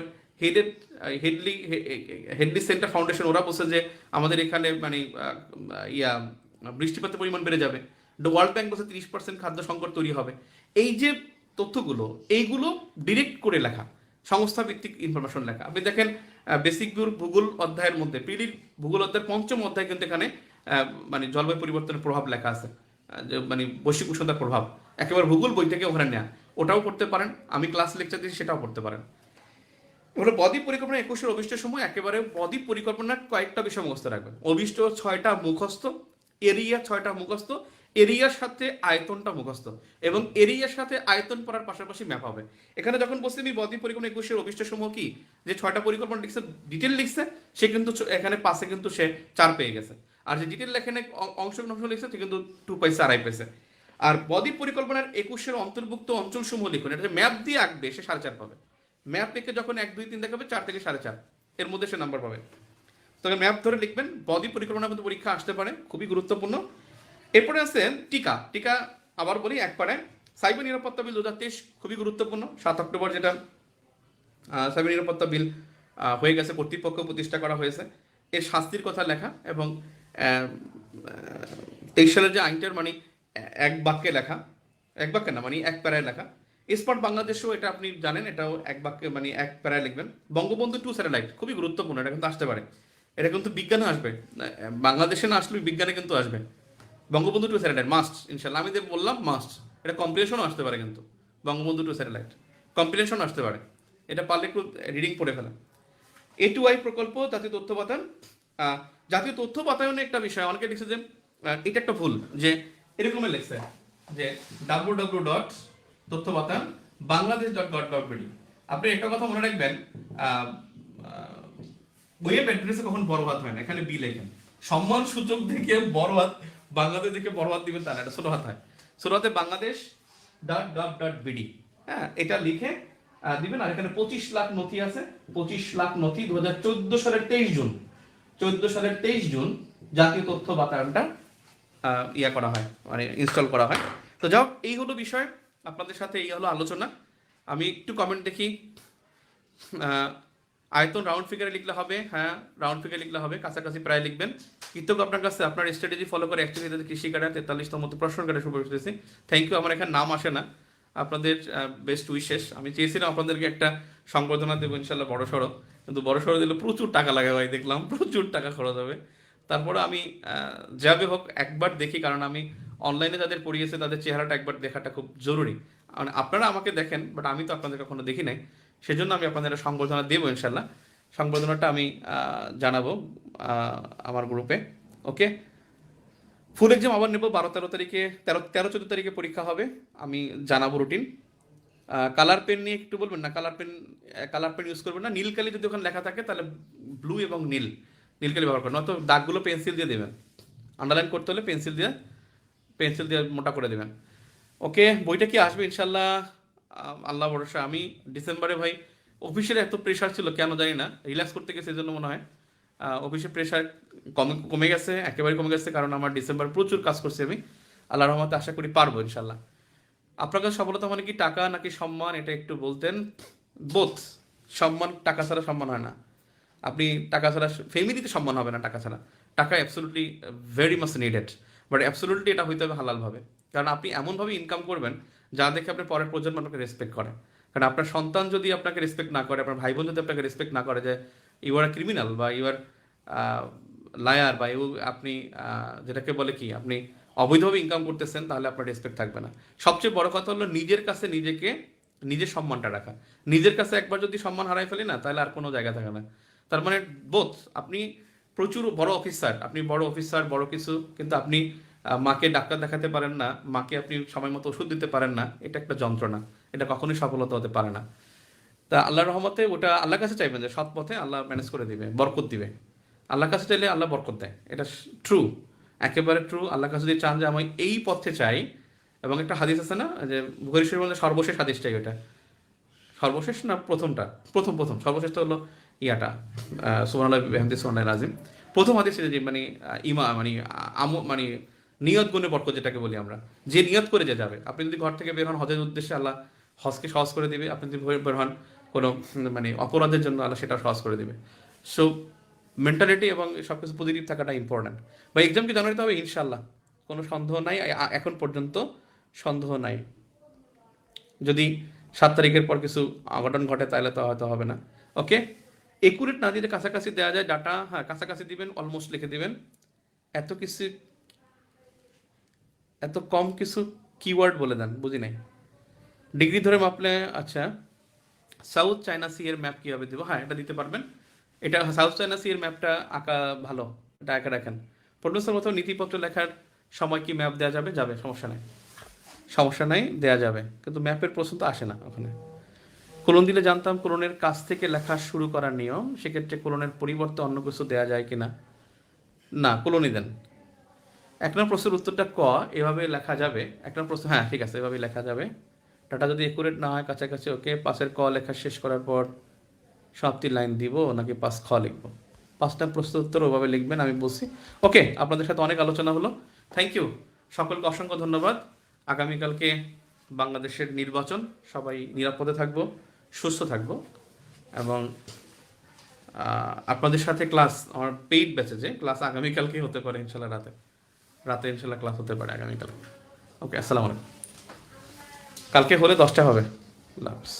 হেডলি সেন্টার ফাউন্ডেশন ওরা বলছে যে আমাদের এখানে মানে বৃষ্টিপাতের পরিমাণ বেড়ে যাবে, ওয়ার্ল্ড ব্যাংক বলছে 30% খাদ্য সংকট তৈরি হবে। এই যে তথ্যগুলো, এইগুলো ডিরেক্ট করে লেখা, সংস্থা ভিত্তিক ইনফরমেশন লেখা। আপনি দেখেন বেসিক ভূগোল অধ্যায়ের মধ্যে, পিলির ভূগোল অধ্যায়ের 5ম অধ্যায় কিন্তু এখানে মানে জলবায়ু পরিবর্তনের প্রভাব লেখা আছে, মানে বৈশ্বিক উষ্ণতার প্রভাব, একেবারে ভূগোল বই থেকে ওখানে নেওয়া, ওটাও পড়তে পারেন, আমি ক্লাস লেকচার দিচ্ছি সেটাও পড়তে পারেন। হলো বদ্বীপ পরিকল্পনা 21 অভিষ্টের সময় একেবারে বদ্বীপ পরিকল্পনার কয়েকটা বিষয় মুখস্থ রাখবেন, অভিষ্ট 6টা মুখস্থ, এরিয়া 6টা মুখস্থ, এরিয়ার সাথে আয়তনটা মুখস্থ, এবং এরিয়ার সাথে আয়তন পড়ার পাশাপাশি ম্যাপ হবে। এখানে যখন বলছি আমি বদ্বীপ পরিকল্পনা 21-এর অভিষ্ট সমূহ কি, যে 6টা পরিকল্পনা লিখছে, ডিটেল লিখছে, সে কিন্তু এখানে পাশে কিন্তু সে 4 পেয়ে গেছে। আর যে ডিটেল এখানে অংশ লিখছে সে কিন্তু 2 পাইছে, 2.5 পাইছে। আর বদ্বীপ পরিকল্পনার 21-এর অন্তর্ভুক্ত অঞ্চল সমূহ লিখুন, এটা ম্যাপ দিয়ে আঁকবে, সে 4.5 পাবে। ম্যাপ দেখে যখন 1, 2, 3 দেখাবে, 4 থেকে 4.5 এর মধ্যে সে নাম্বার পাবে। তবে ম্যাপ ধরে লিখবেন। বদ্বীপ পরিকল্পনা কিন্তু পরীক্ষা আসতে পারে, খুবই গুরুত্বপূর্ণ। এরপরে আছেন টিকা আবার বলি একবারে, সাইবার নিরাপত্তা বিল 2023 খুবই গুরুত্বপূর্ণ। 7 অক্টোবর যেটা সাইবার নিরাপত্তা বিল হয়ে গেছে, কর্তৃপক্ষ প্রতিষ্ঠা করা হয়েছে, এর শাস্তির কথা লেখা, এবং 23 সালের যে আইনটার মানে এক বাক্যে লেখা, এক বাক্যে না মানে এক প্যারায় লেখা। স্মার্ট বাংলাদেশও এটা আপনি জানেন, এটাও এক বাক্যে মানে এক প্যারায় লিখবেন। বঙ্গবন্ধু 2 স্যাটেলাইট খুবই গুরুত্বপূর্ণ, এটা কিন্তু আসতে পারে, এটা কিন্তু বিজ্ঞানে আসবে, বাংলাদেশে না আসলে বিজ্ঞানে কিন্তু আসবে। বঙ্গবন্ধু 2 স্যাটেলাইট মাস্ট, ইনশাল্লাহ। আমি যে বললাম মাস্ট, এটা কম্পিটিশনও আসতে পারে, কিন্তু বঙ্গবন্ধু 2 স্যাটেলাইট কম্পিটিশন আসতে পারে, এটা পারলে একটু রিডিং পড়ে ফেলা। A2I প্রকল্প, জাতীয় তথ্য বাতায়ন। জাতীয় তথ্য বাতায়নে একটা বিষয় অনেকে লিখছে যে এটা একটা ভুল, যে এরকমই লিখছে যে www. তথ্য বাতায়ন bangladesh.gov.bd। আপনি একটা কথা মনে রাখবেন, ওয়েব অ্যাড্রেসে কখন বড় হাত হয় না, এখানে বি লেখেন। সম্মান সূচক থেকে বড় হাত, বাংলাদেশ থেকে বড় হাত দিবেন তা না, এটা ছোট হাত হয়। ছোট হাতে bangladesh.gov.bd, হ্যাঁ, এটা লিখে দিবেন। আর এখানে 25 লাখ নথি আছে, 25 লাখ নথি 2014 সালের 23 জুন, 14 সালের 23 জুন জাতীয় তথ্য বাতায়নটা ইয়া করা হয়, মানে ইনস্টল করা হয়। তো যাও, এই হলো বিষয়, আপনাদের সাথে এই হলো আলোচনা। আমি একটু কমেন্ট দেখি। আয়তন রাউন্ড ফিগারে লিখলে হবে, হ্যাঁ রাউন্ড ফিগারে লিখলে হবে, কাছাকাছি প্রায় লিখবেন। কৃতজ্ঞ আপনার কাছে, আপনার স্ট্র্যাটেজি ফলো করে অ্যাকচুয়ালি কৃষি কার্ডে 43তম প্রশ্ন কার্ডে শুরু করতেছি। Thank you. আমার এখানে নাম আসে না, আপনাদের বেস্ট উইশেস। আমি চেয়েছিলাম আপনাদেরকে একটা সংবর্ধনা দেবো ইনশাল্লাহ বড় সড়ো, কিন্তু বড় সড়ো দিলে প্রচুর টাকা লাগে ভাই, দেখলাম প্রচুর টাকা খরচ হবে। তারপরে আমি যাবে হোক একবার দেখি, কারণ আমি অনলাইনে যাদের পড়িয়েছে তাদের চেহারাটা একবার দেখাটা খুব জরুরি। মানে আপনারা আমাকে দেখেন, বাট আমি তো আপনাদের কখনো দেখি নাই, সেজন্য আমি আপনাদের একটা সংবর্ধনা দেবো ইনশাল্লাহ। সংবর্ধনাটা আমি জানাবো আমার গ্রুপে। ওকে, ফুল এক্সাম আবার নেবো 12-13 তারিখে, 13-14 তারিখে পরীক্ষা হবে, আমি জানাবো রুটিন। কালার পেন নিয়ে একটু বলবেন না, কালার পেন ইউজ করবেন না। নীল কালি যদি ওখানে লেখা থাকে তাহলে ব্লু এবং নীল কালি ব্যবহার করবেন, নয়তো দাগগুলো পেন্সিল দিয়ে দেবেন, আন্ডারলাইন করতে হলে পেন্সিল দিয়ে মোটা করে দেবেন। ওকে, বইটা কি আসবে ইনশাল্লাহ, আল্লাহ ভরসা। আমি ডিসেম্বরে ভাই অফিসের এত প্রেশার ছিল কেন জানি না, রিল্যাক্স করতে গেছে এই জন্য মনে হয়। অফিসের প্রেশার কমে গেছে, একেবারে কমে গেছে, কারণ আমার ডিসেম্বর প্রচুর কাজ করছি আমি। আল্লাহর রহমতে আশা করি পারবো ইনশাল্লাহ। আপনার কাছে সফলতা মানে কি টাকা নাকি সম্মান, এটা একটু বলতেন। বোথ। সম্মান, টাকা ছাড়া সম্মান হয় না। আপনি টাকা ছাড়া ফ্যামিলিতে সম্মান হবে না, টাকা ছাড়া। টাকা absolutely very much needed, but absolutely এটা হইতে হবে হালালভাবে। কারণ আপনি এমনভাবে ইনকাম করবেন যা দেখে আপনার পরের প্রজন্ম আপনাকে রেসপেক্ট করে। কারণ আপনার সন্তান যদি আপনাকে রেসপেক্ট না করে, আপনার ভাই বোন যদি আপনাকে রেসপেক্ট না করে, যে ইউ আর ক্রিমিনাল বা ইউ আর লায়ার, বা আপনি যেটাকে বলে কি, আপনি অবৈধভাবে ইনকাম করতেছেন, তাহলে আপনার রেসপেক্ট থাকবে না। সবচেয়ে বড় কথা হলো নিজের কাছে নিজের সম্মানটা রাখা। নিজের কাছে একবার যদি সম্মান হারাই ফেলি না, তাহলে আর কোনো জায়গা থাকে না। তার মানে বোথ, আপনি প্রচুর বড় অফিসার, বড় কিছু, কিন্তু আপনি মাকে ডাক্তার দেখাতে পারেন না, মাকে আপনি সময় মতো ওষুধ দিতে পারেন না, এটা একটা যন্ত্রণা, এটা কখনোই সফলতা হতে পারে না। তা আল্লাহর রহমতে ওটা আল্লাহর কাছে চাইবেন, যে সৎ পথে আল্লাহ ম্যানেজ করে দিবে, বরকত দিবে। আল্লাহর কাছে চাইলে আল্লাহ বরকত দেয়, এটা ট্রু, একেবারে ট্রু। আল্লাহর কাছে যদি চান যে আমি এই পথে চাই, এবং একটা হাদিস আছে না, যে বুখারী শরীফের মধ্যে সর্বশেষ হাদিসটাই ওটা, সর্বশেষ না প্রথমটা, প্রথম সর্বশেষটা হলো ইয়াটা, সুবহানাল্লাহ বিহামদিহি সুবহানাল্লাহিল আযীম। প্রথম হাদিস যে মানে মানে নিয়ত গুণে বরকত, যেটাকে বলি আমরা, যে নিয়ত করে যে যাবে। আপনি যদি ঘর থেকে বের হন হজের উদ্দেশ্যে, আল্লাহ হজকে সহজ করে দিবে। আপনি যদি বের হন কোনো মানে অপরাধের জন্য, আল্লাহ সেটা সহজ করে দিবে। সো মেন্টালিটি এবং সব কিছু পজিটিভ থাকাটা ইম্পর্ট্যান্ট। বা এক্সাম কি জানাতে হবে ইনশাল্লাহ, কোনো সন্দেহ নাই, এখন পর্যন্ত সন্দেহ নাই। যদি 7 তারিখের পর কিছু অঘটন ঘটে তাহলে তো হয়তো হবে না। ওকে, একুরেট না দিলে কাছাকাছি দেওয়া যায় ডাটা, হ্যাঁ কাছাকাছি দিবেন, অলমোস্ট লিখে দিবেন। এত কম কিছু কিওয়ার্ড বলে দেন, বুঝি নাই। ডিগ্রি ধরে মাপলে, আচ্ছা সাউথ চায়না সি এর ম্যাপ কীভাবে দেবো, হ্যাঁ এটা দিতে পারবেন। এটা সাউথ চায়না সি এর ম্যাপটা আঁকা ভালো, এটা একা রাখেন। প্রডিউসার মতো নীতিপত্র লেখার সময় কি ম্যাপ দেওয়া যাবে? যাবে, সমস্যা নাই, দেয়া যাবে, কিন্তু ম্যাপের প্রশ্ন তো আসে না ওখানে। কোলন দিলে জানতাম কোলনের কাছ থেকে লেখা শুরু করার নিয়ম, সেক্ষেত্রে কোলনের পরিবর্তে অন্য কিছু দেয়া যায় কিনা? না, কোলনই দেন। এক নম্বর প্রশ্নের উত্তরটা ক, এভাবে লেখা যাবে। এক নম্বর প্রশ্ন, হ্যাঁ ঠিক আছে, এভাবে লেখা যাবে। ডাটা যদি একুরেট না হয়, কাছাকাছি, ওকে। পাশের ক লেখা শেষ করার পর সমাপ্তির লাইন দিব নাকি পাস খ লিখবো? 5টা প্রশ্নের উত্তর ওভাবে লিখবেন, আমি বলছি। ওকে, আপনাদের সাথে অনেক আলোচনা হলো। থ্যাংক ইউ, সকলকে অসংখ্য ধন্যবাদ। আগামীকালকে বাংলাদেশের নির্বাচন, সবাই নিরাপদে থাকবো, সুস্থ থাকবো, এবং আপনাদের সাথে ক্লাস, আমার পেইড ব্যাচে যে ক্লাস আগামীকালকেই হতে পারে ইনশাল্লাহ, রাতে রাতে ইনশাল্লাহ ক্লাস হতে পারে আগামীকাল। ওকে, আসসালামু আলাইকুম। কালকে হলে 10টা হবে। আল্লাহ হাফেজ।